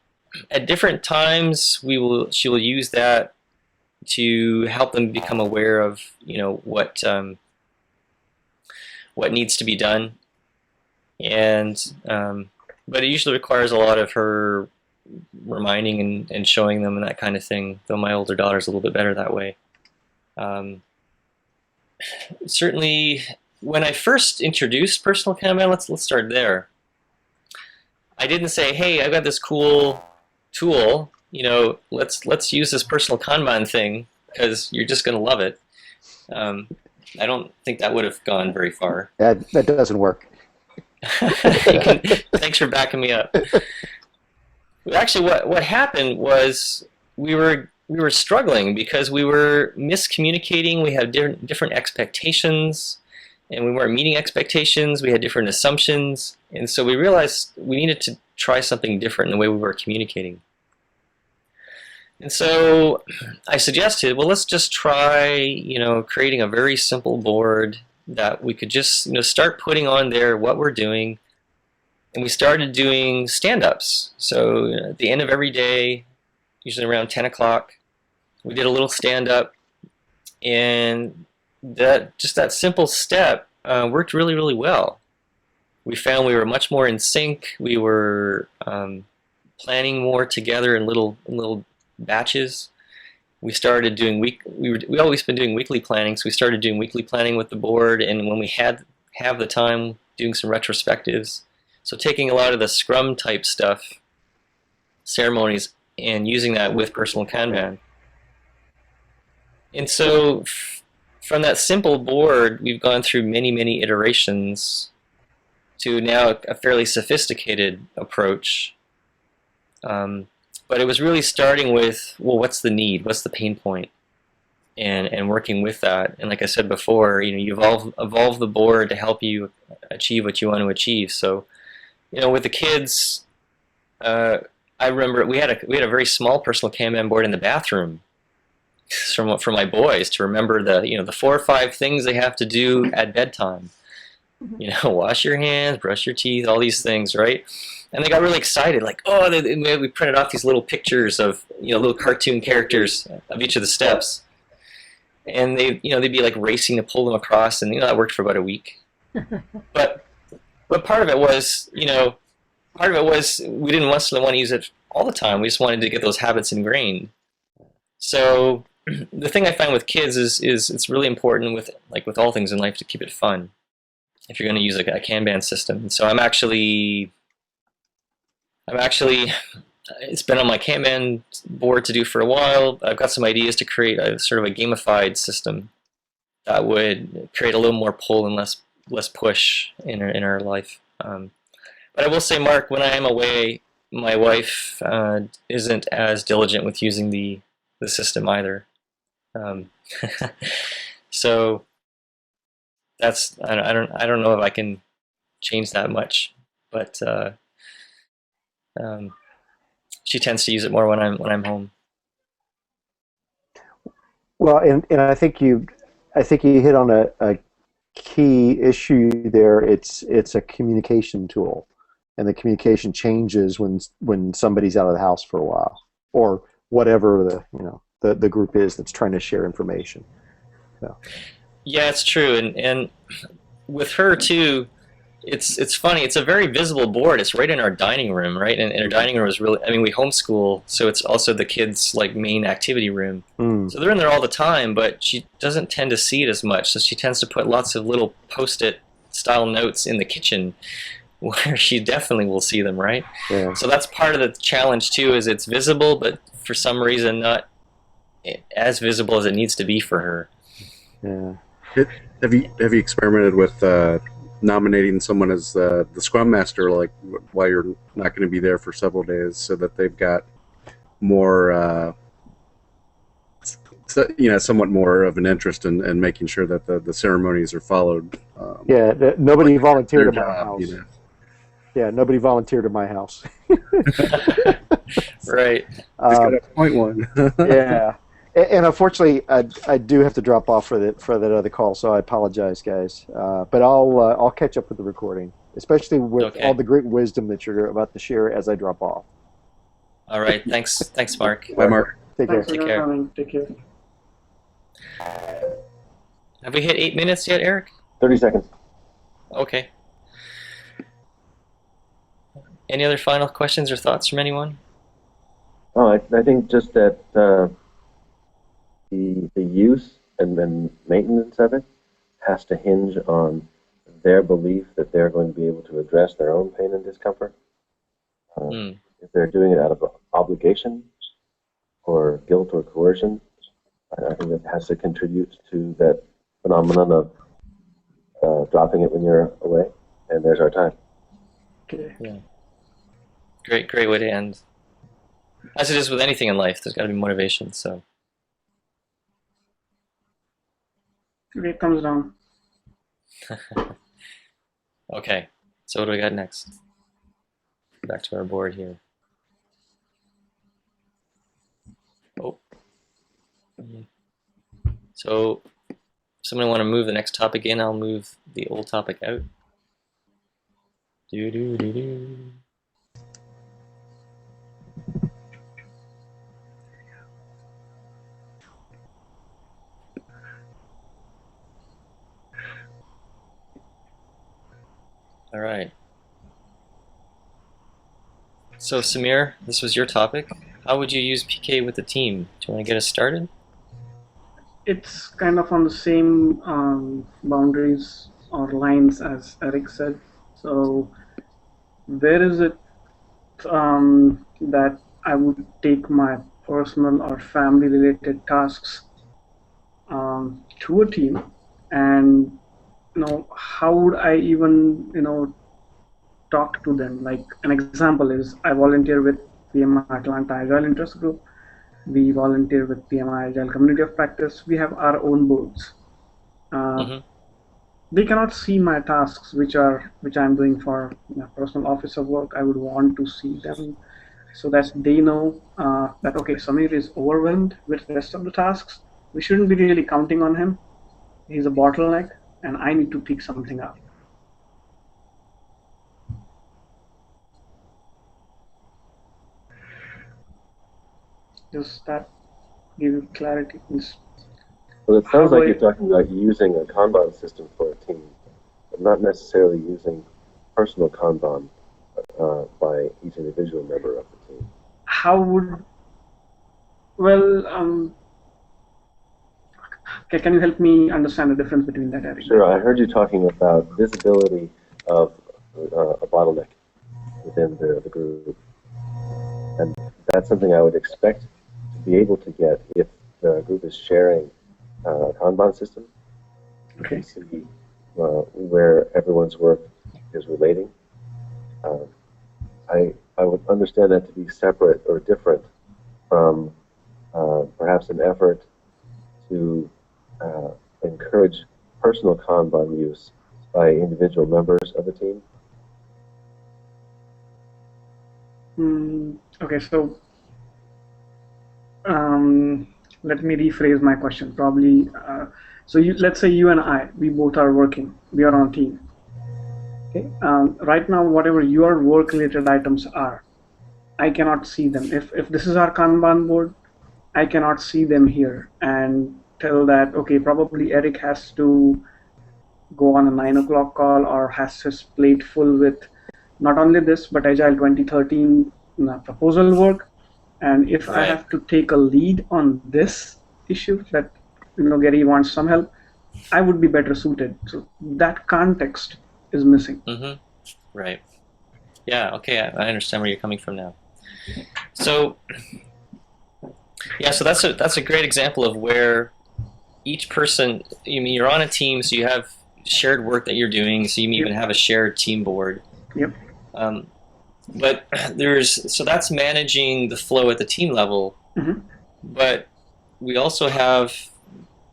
at different times, she will use that to help them become aware of, you know, what needs to be done. And but it usually requires a lot of her reminding and showing them and that kind of thing. Though my older daughter's a little bit better that way. Certainly, when I first introduced Personal Kanban, let's start there. I didn't say, "Hey, I've got this cool tool. You know, let's use this Personal Kanban thing because you're just going to love it." I don't think that would have gone very far. That doesn't work. Thanks for backing me up. Actually, what happened was we were struggling because we were miscommunicating. We had different expectations, and we weren't meeting expectations. We had different assumptions, and so we realized we needed to try something different in the way we were communicating. And so I suggested, well, let's just try, you know, creating a very simple board that we could just, you know, start putting on there what we're doing. And we started doing stand-ups. So at the end of every day, usually around 10 o'clock, we did a little stand-up. And that simple step worked really, really well. We found we were much more in sync. We were planning more together in little batches. We started doing we always been doing weekly planning, so we started doing weekly planning with the board, and when we have the time, doing some retrospectives. So taking a lot of the Scrum type stuff, ceremonies, and using that with Personal Kanban. And so from that simple board, we've gone through many iterations to now a fairly sophisticated approach. But it was really starting with, well, what's the need? What's the pain point? And working with that. And like I said before, you know, you evolve the board to help you achieve what you want to achieve. So, you know, with the kids, I remember we had a very small Personal Kanban board in the bathroom. from my boys to remember the 4 or 5 things they have to do at bedtime. Wash your hands, brush your teeth, all these things, right? And they got really excited, like, oh, we printed off these little pictures of little cartoon characters of each of the steps, and they'd be like racing to pull them across, and that worked for about a week. But part of it was we didn't necessarily want to use it all the time. We just wanted to get those habits ingrained. So the thing I find with kids is it's really important with all things in life to keep it fun if you're going to use a Kanban system. And so I'm actually it's been on my Kanban board to do for a while. I've got some ideas to create a sort of a gamified system that would create a little more pull and less push in our life. But I will say, Mark, when I am away, my wife isn't as diligent with using the system either. So that's I don't know if I can change that much, but she tends to use it more when I'm home. Well, and I think you hit on a key issue there. It's a communication tool, and the communication changes when somebody's out of the house for a while, or whatever the group is that's trying to share information. So. Yeah, it's true, and with her too. It's funny. It's a very visible board. It's right in our dining room, right? And our dining room is really. I mean, we homeschool, so it's also the kids' main activity room. So they're in there all the time, but she doesn't tend to see it as much. So she tends to put lots of little Post-it style notes in the kitchen, where she definitely will see them, right? Yeah. So that's part of the challenge too. Is it's visible, but for some reason not as visible as it needs to be for her. Yeah. Have you experimented with nominating someone as the Scrum Master, like while you're not going to be there for several days, so that they've got more, somewhat more of an interest in making sure that the ceremonies are followed? Nobody volunteered at my house. Yeah, nobody volunteered at my house. Right. Just got to point one. Yeah. And unfortunately, I do have to drop off for that other call, so I apologize, guys. But I'll catch up with the recording, especially with all the great wisdom that you're about to share as I drop off. All right, thanks, Mark. Bye, Mark. Take care. Thanks for coming. Take care. Have we hit 8 minutes yet, Eric? 30 seconds. Okay. Any other final questions or thoughts from anyone? Oh, I think just that the use and then maintenance of it has to hinge on their belief that they're going to be able to address their own pain and discomfort. If they're doing it out of obligation or guilt or coercion, I think it has to contribute to that phenomenon of dropping it when you're away, and there's our time. Okay. Yeah. Great way to end. As it is with anything in life, there's got to be motivation. So. Okay, thumbs down. Okay, so what do we got next? Back to our board here. Oh. So, somebody want to move the next topic in? I'll move the old topic out. Do. All right. So Samir, this was your topic. How would you use PK with the team? Do you want to get us started? It's kind of on the same boundaries or lines as Eric said. So where is it that I would take my personal or family related tasks to a team, and how would I even talk to them? Like an example is I volunteer with PMI Atlanta Agile Interest Group. We volunteer with PMI Agile Community of Practice. We have our own boards. They cannot see my tasks, which I'm doing for my personal office of work. I would want to see them so that they know that okay, Samir is overwhelmed with the rest of the tasks. We shouldn't be really counting on him. He's a bottleneck, and I need to pick something up. Does that give you clarity? Well, it How sounds do like I- you're talking about using a Kanban system for a team, but not necessarily using personal Kanban by each individual member of the team. How would well? Can you help me understand the difference between that, Eric? Sure, I heard you talking about visibility of a bottleneck within the group. And that's something I would expect to be able to get if the group is sharing a Kanban system. You Okay. can see where everyone's work is relating. I would understand that to be separate or different from perhaps an effort to encourage personal Kanban use by individual members of the team. Okay, so let me rephrase my question. Probably, so let's say you and I, we both are working. We are on a team. Okay. Right now, whatever your work-related items are, I cannot see them. If this is our Kanban board, I cannot see them here and tell that okay, probably Eric has to go on a 9 o'clock call or has his plate full with not only this but Agile 2013 proposal work. And if I Right. have to take a lead on this issue that Gary wants some help, I would be better suited. So that context is missing. Mm-hmm. Right. Yeah. Okay. I understand where you're coming from now. So, yeah. So that's a great example of where each person. You mean you're on a team, so you have shared work that you're doing. So you even have a shared team board. Yep. But so that's managing the flow at the team level. Mm-hmm. But we also have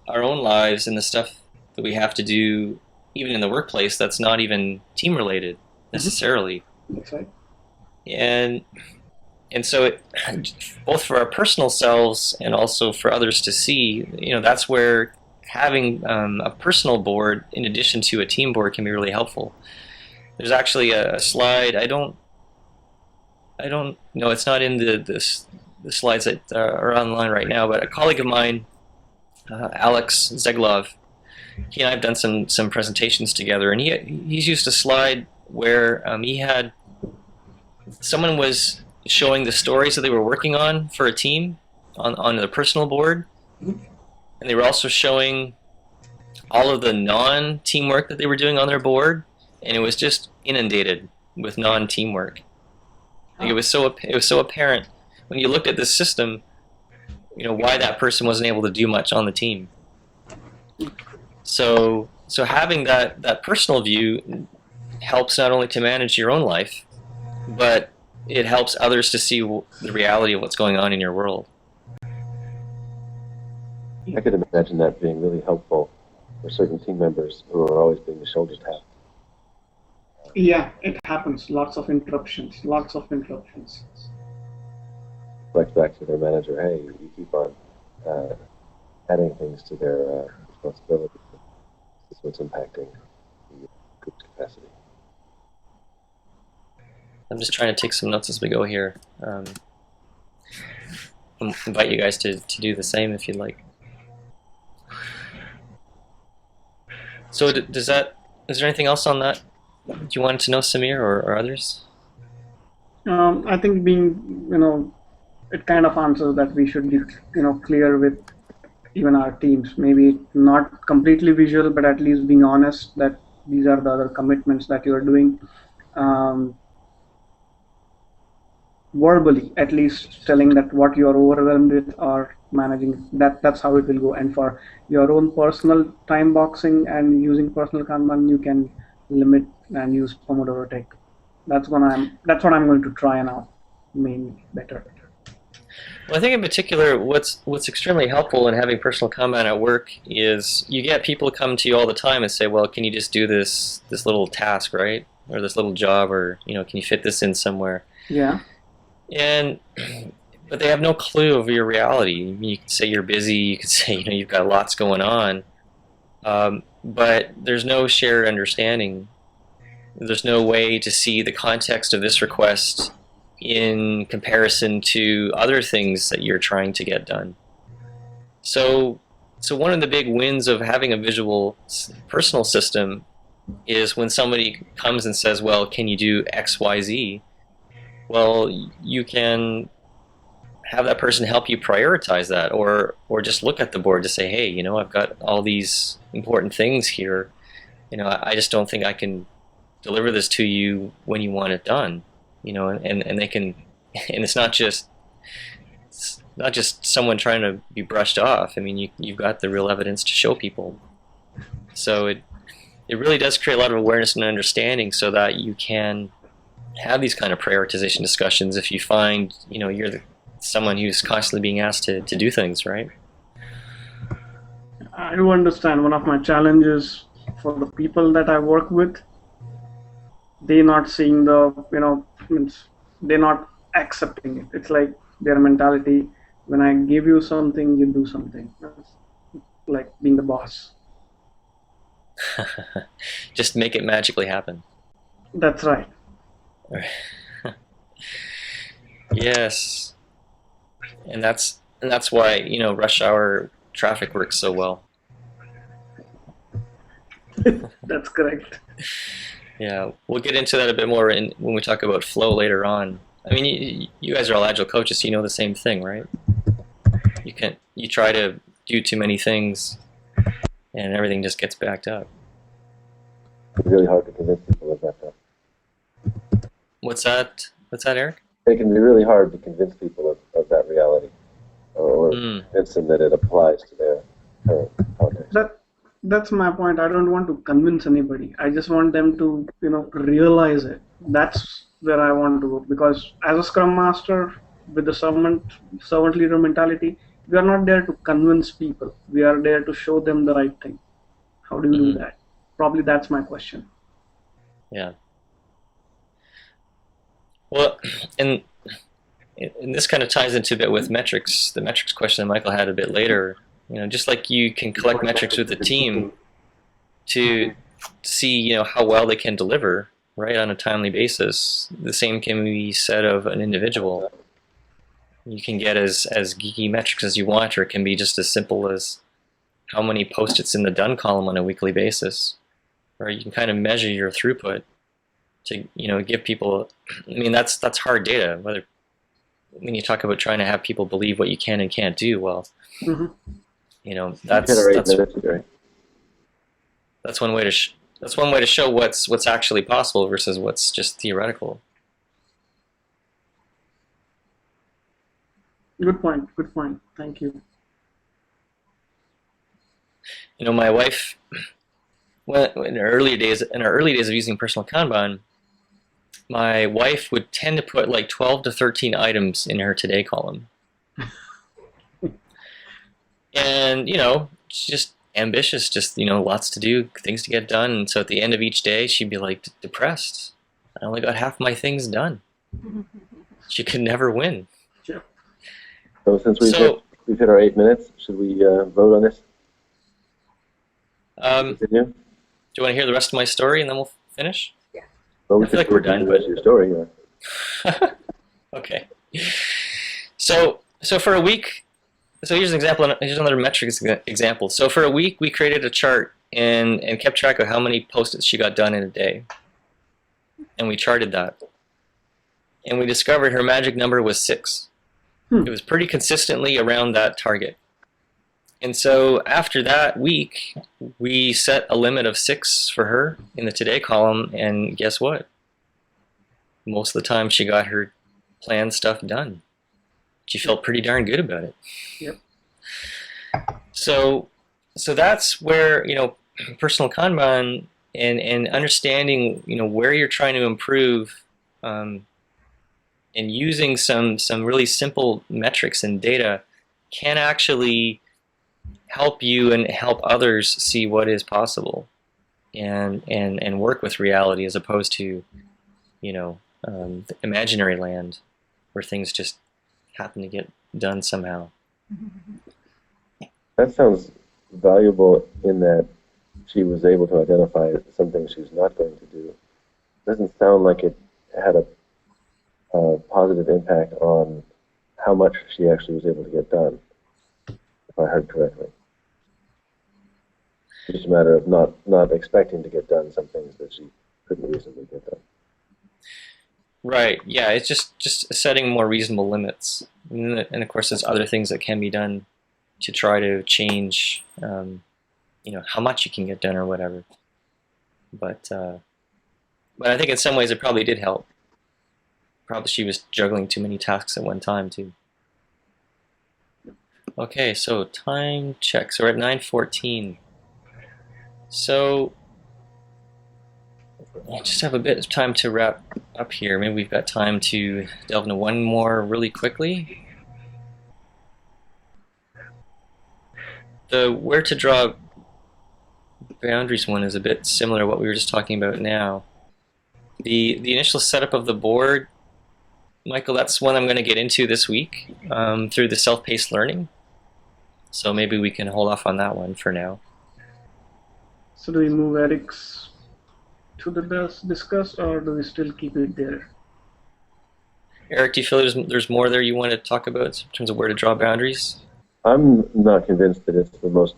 our own lives and the stuff that we have to do, even in the workplace, that's not even team related necessarily. That's right. And so both for our personal selves and also for others to see, that's where having a personal board in addition to a team board can be really helpful. There's actually a slide. I don't know. It's not in the slides that are online right now. But a colleague of mine, Alex Zeglov, he and I have done some presentations together, and he's used a slide where he had someone was showing the stories that they were working on for a team on the personal board, and they were also showing all of the non-teamwork that they were doing on their board, and it was just inundated with non-teamwork. Like it was so apparent when you looked at this system, why that person wasn't able to do much on the team. So having that personal view helps not only to manage your own life, but it helps others to see the reality of what's going on in your world. I could imagine that being really helpful for certain team members who are always being the shoulder tap. Yeah, it happens. Lots of interruptions. Reflect back to their manager, hey, you keep on adding things to their responsibility. This is what's impacting the group's capacity. I'm just trying to take some notes as we go here. Invite you guys to do the same if you'd like. So is there anything else on that you wanted to know, Samir, or others? I think it kind of answers that we should be, clear with even our teams. Maybe not completely visual, but at least being honest that these are the other commitments that you are doing. Verbally, at least telling that what you are overwhelmed with or managing, that's how it will go. And for your own personal time boxing and using personal Kanban, you can limit and use Pomodoro tech. That's what I'm going to try now, mainly better. Well, I think in particular, what's extremely helpful in having personal Kanban at work is you get people come to you all the time and say, well, can you just do this little task, right? Or this little job, or can you fit this in somewhere? Yeah. and but they have no clue of your reality. You can say you're busy, you can say you've got lots going on, but there's no shared understanding. There's no way to see the context of this request in comparison to other things that you're trying to get done. So one of the big wins of having a visual personal system is when somebody comes and says, well, can you do X, Y, Z? Well, you can have that person help you prioritize that, or just look at the board to say, hey, I've got all these important things here. I just don't think I can deliver this to you when you want it done. And they can, and it's not just someone trying to be brushed off. I mean, you've got the real evidence to show people. So it really does create a lot of awareness and understanding so that you can have these kind of prioritization discussions if you find, you're someone who's constantly being asked to do things, right? I do understand one of my challenges for the people that I work with, they're not seeing they're not accepting it. It's like their mentality, when I give you something, you do something. That's like being the boss. Just make it magically happen. That's right. Yes. And that's why, rush hour traffic works so well. That's correct. Yeah, we'll get into that a bit more when we talk about flow later on. I mean, you guys are all agile coaches, so you know the same thing, right? You try to do too many things, and everything just gets backed up. It's really hard to convince people of that, though. What's that, Eric? It can be really hard to convince people of that reality, or convince them that it applies to their current context. That's my point. I don't want to convince anybody. I just want them to, realize it. That's where I want to go. Because as a Scrum Master with the servant leader mentality, we are not there to convince people. We are there to show them the right thing. How do you do that? Probably that's my question. Yeah. Well, and this kind of ties into a bit with metrics, the metrics question that Michael had a bit later. Just like you can collect metrics with the team to see, how well they can deliver, right, on a timely basis. The same can be said of an individual. You can get as geeky metrics as you want, or it can be just as simple as how many post-its in the done column on a weekly basis. Or you can kind of measure your throughput to, give people. I mean, that's hard data. When you talk about trying to have people believe what you can and can't do, well. That's one way to show what's actually possible versus what's just theoretical. Good point. Thank you. My wife, in our early days of using Personal Kanban, my wife would tend to put like 12 to 13 items in her today column. And, she's just ambitious, just, lots to do, things to get done. And so at the end of each day, she'd be like depressed. I only got half my things done. She could never win. Sure. So since we've hit our 8 minutes, should we vote on this? Do you want to hear the rest of my story and then we'll finish? Yeah. Well, I feel like we're done. The rest of your story. Okay. So for a week. So here's an example. Here's another metrics example. So for a week, we created a chart and kept track of how many post-its she got done in a day. And we charted that. And we discovered her magic number was 6. It was pretty consistently around that target. And so after that week, we set a limit of 6 for her in the today column. And guess what? Most of the time, she got her planned stuff done. She felt pretty darn good about it. Yep. So that's where, Personal Kanban and understanding, where you're trying to improve, and using some really simple metrics and data can actually help you and help others see what is possible, and work with reality as opposed to, imaginary land. where things just happen to get done somehow. That sounds valuable in that she was able to identify some things she's not going to do. Doesn't sound like it had a positive impact on how much she actually was able to get done, if I heard correctly. It's just a matter of not expecting to get done some things that she couldn't reasonably get done. Right. Yeah. It's just setting more reasonable limits, and of course, there's other things that can be done to try to change, how much you can get done or whatever. But I think in some ways it probably did help. Probably she was juggling too many tasks at one time too. Okay, so time check. So we're at 9:14. So I just have a bit of time to wrap up here. Maybe we've got time to delve into one more really quickly. The where to draw boundaries one is a bit similar to what we were just talking about now. The initial setup of the board, Michael, that's one I'm going to get into this week through the self-paced learning. So maybe we can hold off on that one for now. So do we move Eric's to the discuss, or do we still keep it there? Eric, do you feel there's more there you want to talk about in terms of where to draw boundaries? I'm not convinced that it's the most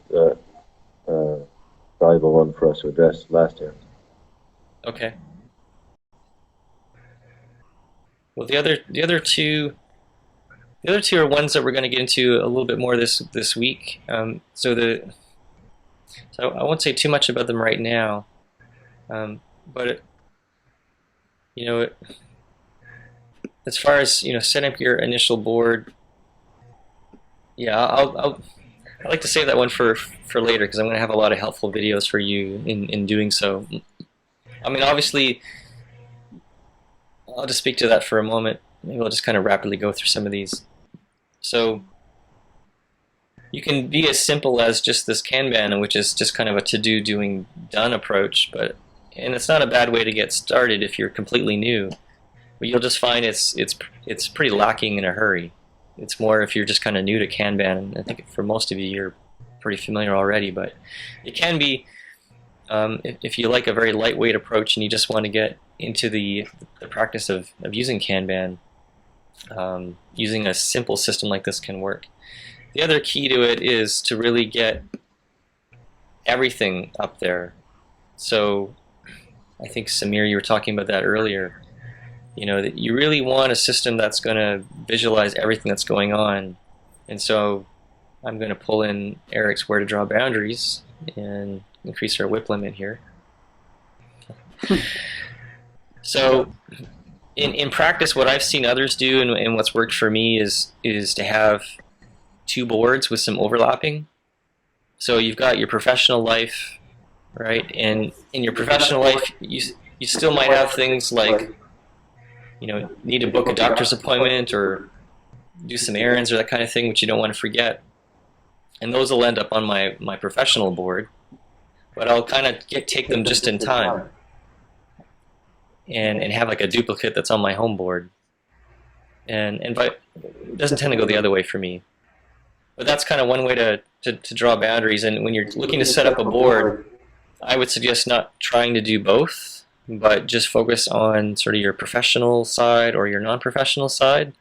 valuable one for us to address last year. Okay. Well, the other two are ones that we're going to get into a little bit more this week. So I won't say too much about them right now, but as far as setting up your initial board, yeah, I'd like to save that one for later, because I'm going to have a lot of helpful videos for you in doing so. I mean, obviously, I'll just speak to that for a moment. Maybe I'll just kind of rapidly go through some of these. So you can be as simple as just this Kanban, which is just kind of a to-do, doing, done approach, and it's not a bad way to get started if you're completely new. But you'll just find it's pretty lacking in a hurry. It's more if you're just kind of new to Kanban. I think for most of you, you're pretty familiar already, but it can be, if you like a very lightweight approach and you just want to get into the practice of using Kanban, using a simple system like this can work. The other key to it is to really get everything up there. So I think, Samir, you were talking about that earlier. That you really want a system that's going to visualize everything that's going on. And so I'm going to pull in Eric's where to draw boundaries and increase our whip limit here. So in practice, what I've seen others do and what's worked for me is to have two boards with some overlapping. So you've got your professional life, right? And in your professional life, you still might have things like, need to book a doctor's appointment or do some errands or that kind of thing, which you don't want to forget. And those will end up on my professional board, but I'll kind of take them just in time and have like a duplicate that's on my home board. And it doesn't tend to go the other way for me. But that's kind of one way to draw boundaries. And when you're looking to set up a board, I would suggest not trying to do both, but just focus on sort of your professional side or your non-professional side,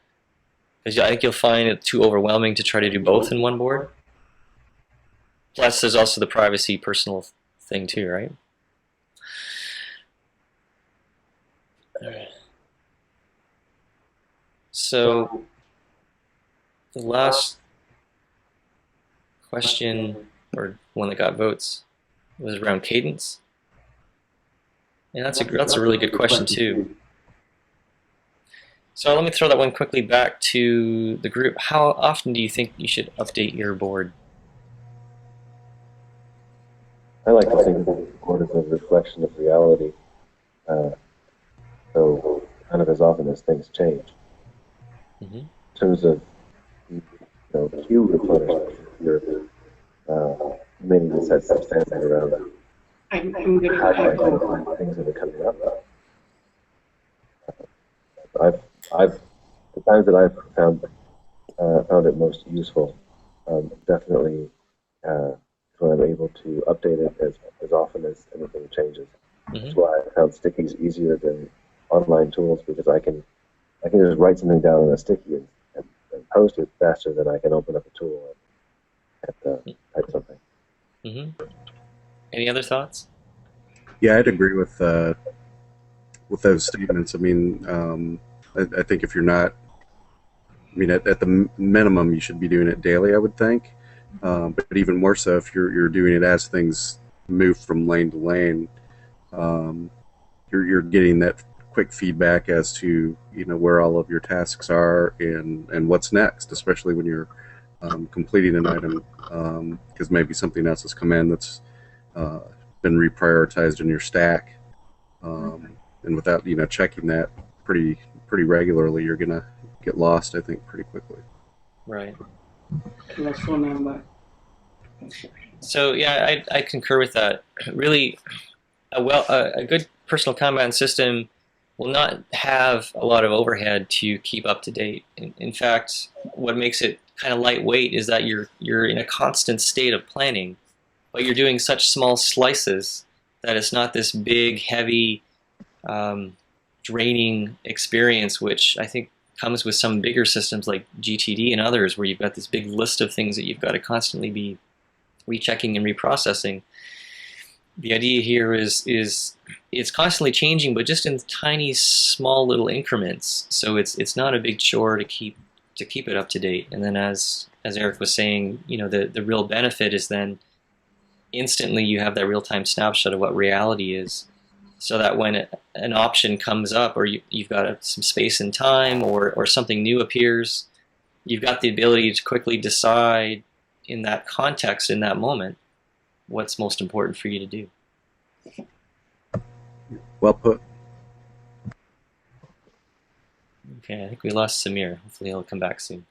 because I think you'll find it too overwhelming to try to do both in one board. Plus, there's also the privacy personal thing too, right? So the last question, or one that got votes, was around cadence. And that's a really good question too. So let me throw that one quickly back to the group. How often do you think you should update your board? I like to think of the board as a reflection of reality. So kind of as often as things change. Mm-hmm. In terms of queue replenishment, you're meaning to set some standard around that. I'm getting How do I echo. identify things that are coming up? I've the times that I've found it most useful, definitely when I'm able to update it as often as anything changes. That's why I found stickies easier than online tools, because I can just write something down on a sticky and post it faster than I can open up a tool and type something. Any other thoughts? Yeah, I'd agree with those statements. I mean, I think if you're not, I mean, at the minimum, you should be doing it daily, I would think. But even more so if you're doing it as things move from lane to lane, you're getting that quick feedback as to where all of your tasks are and what's next, especially when you're completing an item, because maybe something else has come in that's been reprioritized in your stack, and without checking that pretty regularly, you're gonna get lost, I think, pretty quickly. Right. Let's phone number. So yeah, I concur with that. Really, a good personal Kanban system will not have a lot of overhead to keep up to date. In fact, what makes it kind of lightweight is that you're in a constant state of planning, but you're doing such small slices that it's not this big, heavy, draining experience, which I think comes with some bigger systems like GTD and others, where you've got this big list of things that you've got to constantly be rechecking and reprocessing. The idea here is it's constantly changing, but just in tiny, small little increments. So it's not a big chore to keep it up to date. And then as Eric was saying, the real benefit is then instantly you have that real-time snapshot of what reality is, so that when an option comes up, or you've got some space and time, or something new appears, you've got the ability to quickly decide in that context, in that moment, what's most important for you to do. Well put. Okay, I think we lost Samir. Hopefully he'll come back soon.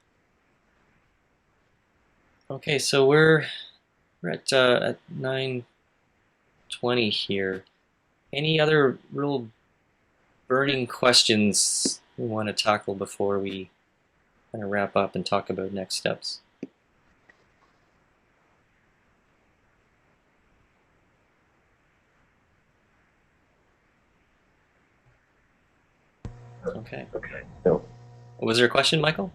Okay, so we're at 9:20 here. Any other real burning questions we want to tackle before we kind of wrap up and talk about next steps? Okay. No. Was there a question, Michael?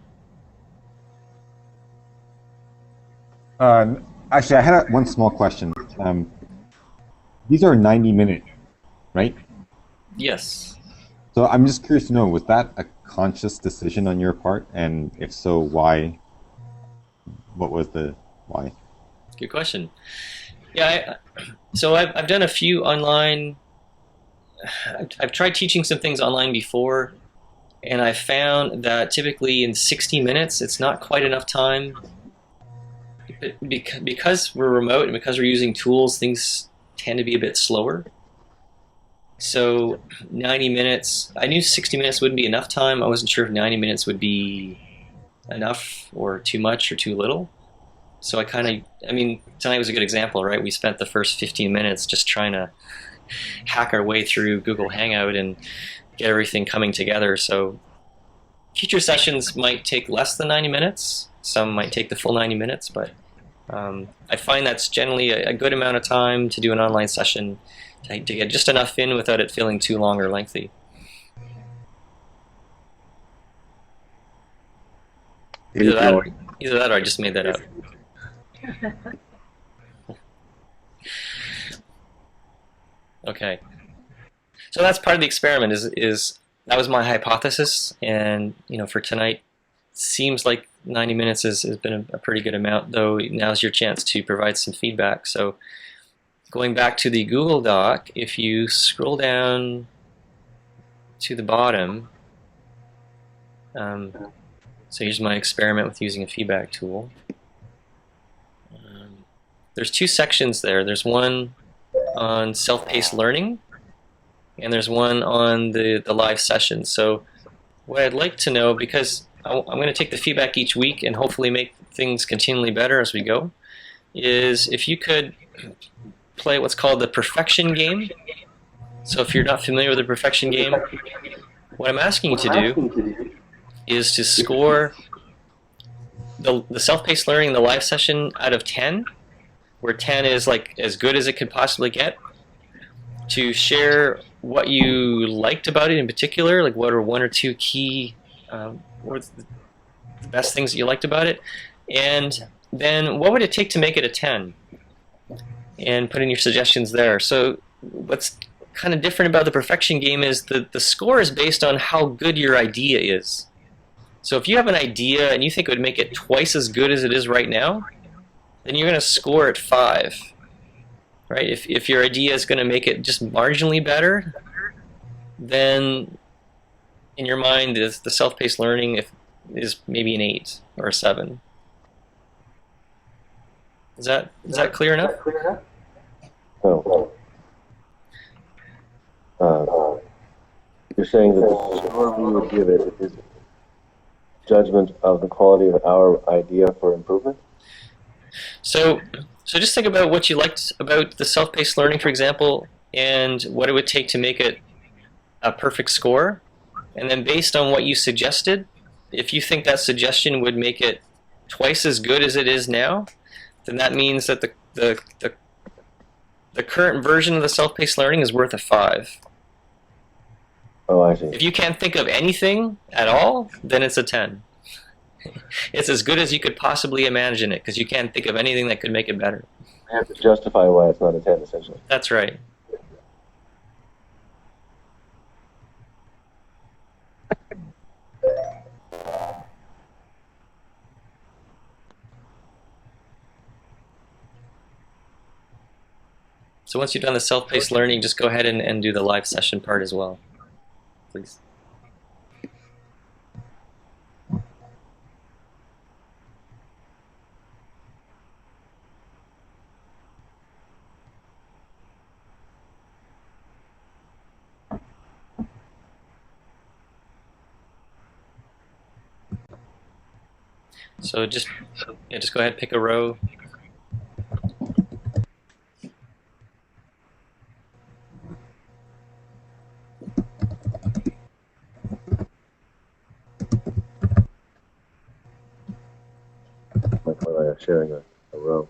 Actually, I had one small question. These are 90-minute, right? Yes. So I'm just curious to know, was that a conscious decision on your part? And if so, why? What was the why? Good question. Yeah, so I've done a few online. I've tried teaching some things online before, and I found that typically in 60 minutes, it's not quite enough time. Because we're remote and because we're using tools, things tend to be a bit slower. So 90 minutes, I knew 60 minutes wouldn't be enough time. I wasn't sure if 90 minutes would be enough or too much or too little. So tonight was a good example, right? We spent the first 15 minutes just trying to hack our way through Google Hangout and get everything coming together. So future sessions might take less than 90 minutes. Some might take the full 90 minutes, but I find that's generally a good amount of time to do an online session, to get just enough in without it feeling too long or lengthy. Either that or I just made that up. Okay. So that's part of the experiment, is that was my hypothesis, and for tonight, seems like 90 minutes has been a pretty good amount, though now's your chance to provide some feedback. So going back to the Google Doc, if you scroll down to the bottom, so here's my experiment with using a feedback tool. There's two sections there. There's one on self-paced learning, and there's one on the live session. So what I'd like to know, because I'm going to take the feedback each week and hopefully make things continually better as we go, is if you could play what's called the perfection game. So if you're not familiar with the perfection game, what I'm asking you to do is to score the self-paced learning, the live session out of 10, where 10 is like as good as it could possibly get, to share what you liked about it in particular, like what are one or two key, what the best things that you liked about it, and then what would it take to make it a 10, and put in your suggestions there. So what's kind of different about the perfection game is the score is based on how good your idea is. So if you have an idea and you think it would make it twice as good as it is right now, then you're going to score it 5. Right? If your idea is going to make it just marginally better, then in your mind the self-paced learning is maybe an 8 or a 7. Is that clear enough? No. You're saying that the score we would give it is judgment of the quality of our idea for improvement? So just think about what you liked about the self-paced learning, for example, and what it would take to make it a perfect score. And then based on what you suggested, if you think that suggestion would make it twice as good as it is now, then that means that the current version of the self-paced learning is worth a 5. Oh, I see. If you can't think of anything at all, then it's a 10. It's as good as you could possibly imagine it, because you can't think of anything that could make it better. I have to justify why it's not a 10, essentially. That's right. So once you've done the self-paced learning, just go ahead and do the live session part as well, please. So just go ahead, pick a row. Like when I'm sharing a row.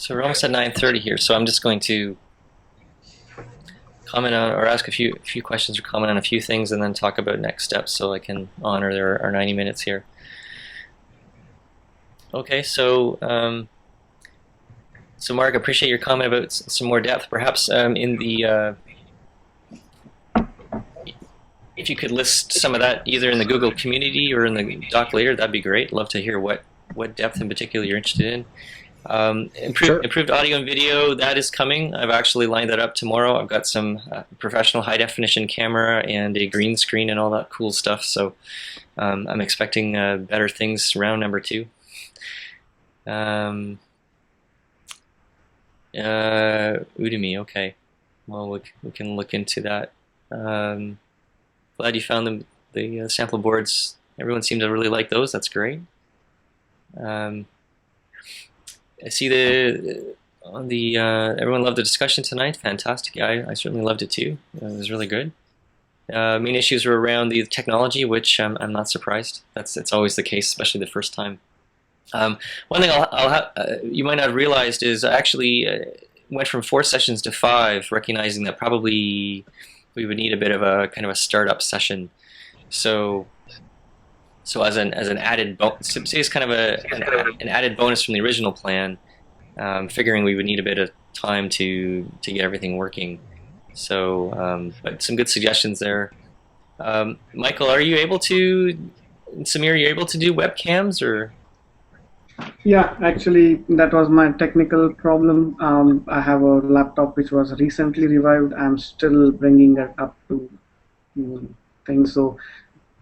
So we're almost at 9:30 here. So I'm just going to comment on or ask a few questions or comment on a few things, and then talk about next steps, so I can honor our 90 minutes here. Okay, so so Mark, I appreciate your comment about some more depth. Perhaps in the if you could list some of that either in the Google community or in the doc later, that'd be great. Love to hear what depth in particular you're interested in. Improved audio and video, that is coming. I've actually lined that up tomorrow. I've got some professional high definition camera and a green screen and all that cool stuff. So I'm expecting better things round number 2. Udemy, okay. Well, we can look into that. Glad you found the sample boards. Everyone seemed to really like those. That's great. I see everyone loved the discussion tonight. Fantastic. Yeah, I certainly loved it too. It was really good. Main issues were around the technology, which I'm not surprised. It's always the case, especially the first time. One thing you might not have realized is I actually went from 4 sessions to 5, recognizing that probably we would need a bit of a kind of a startup session. So as an added bonus, say it's kind of an added bonus from the original plan, figuring we would need a bit of time to get everything working. So, but some good suggestions there. Michael, are you able to? Samir, are you able to do webcams or? Yeah, actually, that was my technical problem. I have a laptop which was recently revived. I'm still bringing it up to things. So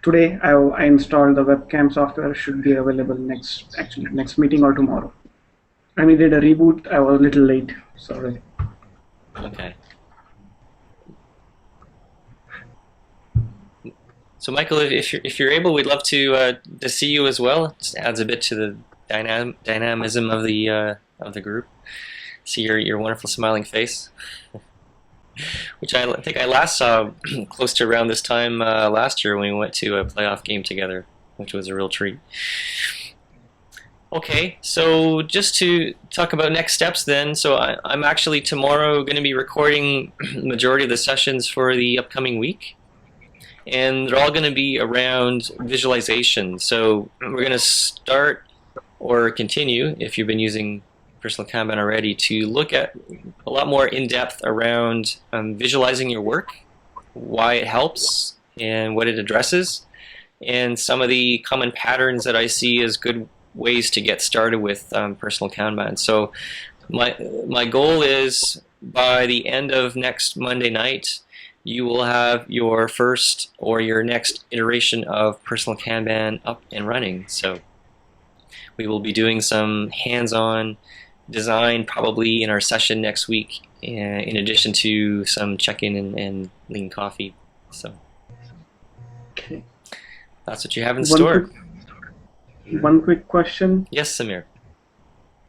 today I installed the webcam software. Should be available next meeting or tomorrow. I did a reboot. I was a little late. Sorry. Okay. So Michael, if you're able, we'd love to see you as well. It just adds a bit to the dynamism of the group. See your wonderful smiling face, which I think I last saw close to around this time last year when we went to a playoff game together, which was a real treat. Okay, so just to talk about next steps then, so I'm actually tomorrow going to be recording the majority of the sessions for the upcoming week. And they're all going to be around visualization. So we're going to start or continue, if you've been using Personal Kanban already, to look at a lot more in-depth around visualizing your work, why it helps, and what it addresses, and some of the common patterns that I see as good ways to get started with Personal Kanban. So my goal is by the end of next Monday night, you will have your first or your next iteration of Personal Kanban up and running. So we will be doing some hands-on design probably in our session next week, in addition to some check-in and lean coffee. So Okay. That's what you have in store. One quick question. Yes, Samir.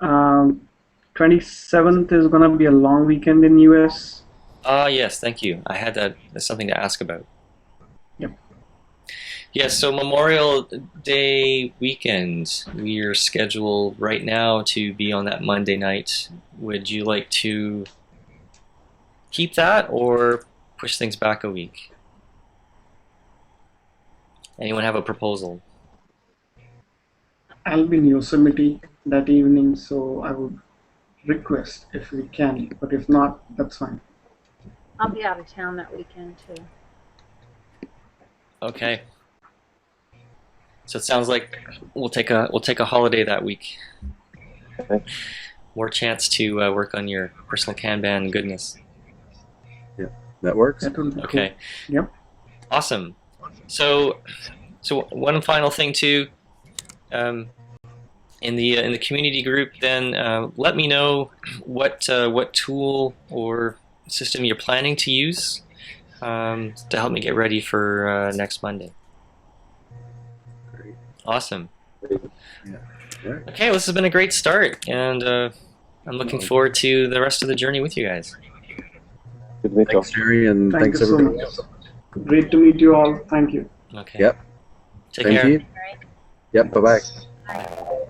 27th is going to be a long weekend in US. Yes, thank you. I had that as something to ask about. Yep. Yes, so Memorial Day weekend, we are scheduled right now to be on that Monday night. Would you like to keep that or push things back a week? Anyone have a proposal? I'll be in Yosemite that evening, so I would request if we can, but if not, that's fine. I'll be out of town that weekend too. Okay. So it sounds like we'll take a holiday that week. Okay. More chance to work on your Personal Kanban goodness. Yeah, that works. That would be Okay. Cool. Yep. Awesome. So one final thing too. In the community group, then let me know what tool or system you're planning to use to help me get ready for next Monday. Great. Awesome. Yeah. Right. Okay, well, this has been a great start, and I'm looking forward to the rest of the journey with you guys. Good to meet you all. Thanks, Jerry, and Thank thanks you so everybody much. else. Great to meet you all. Thank you. Okay. Yep. Take Thank care. you. Yep. Bye bye. Bye.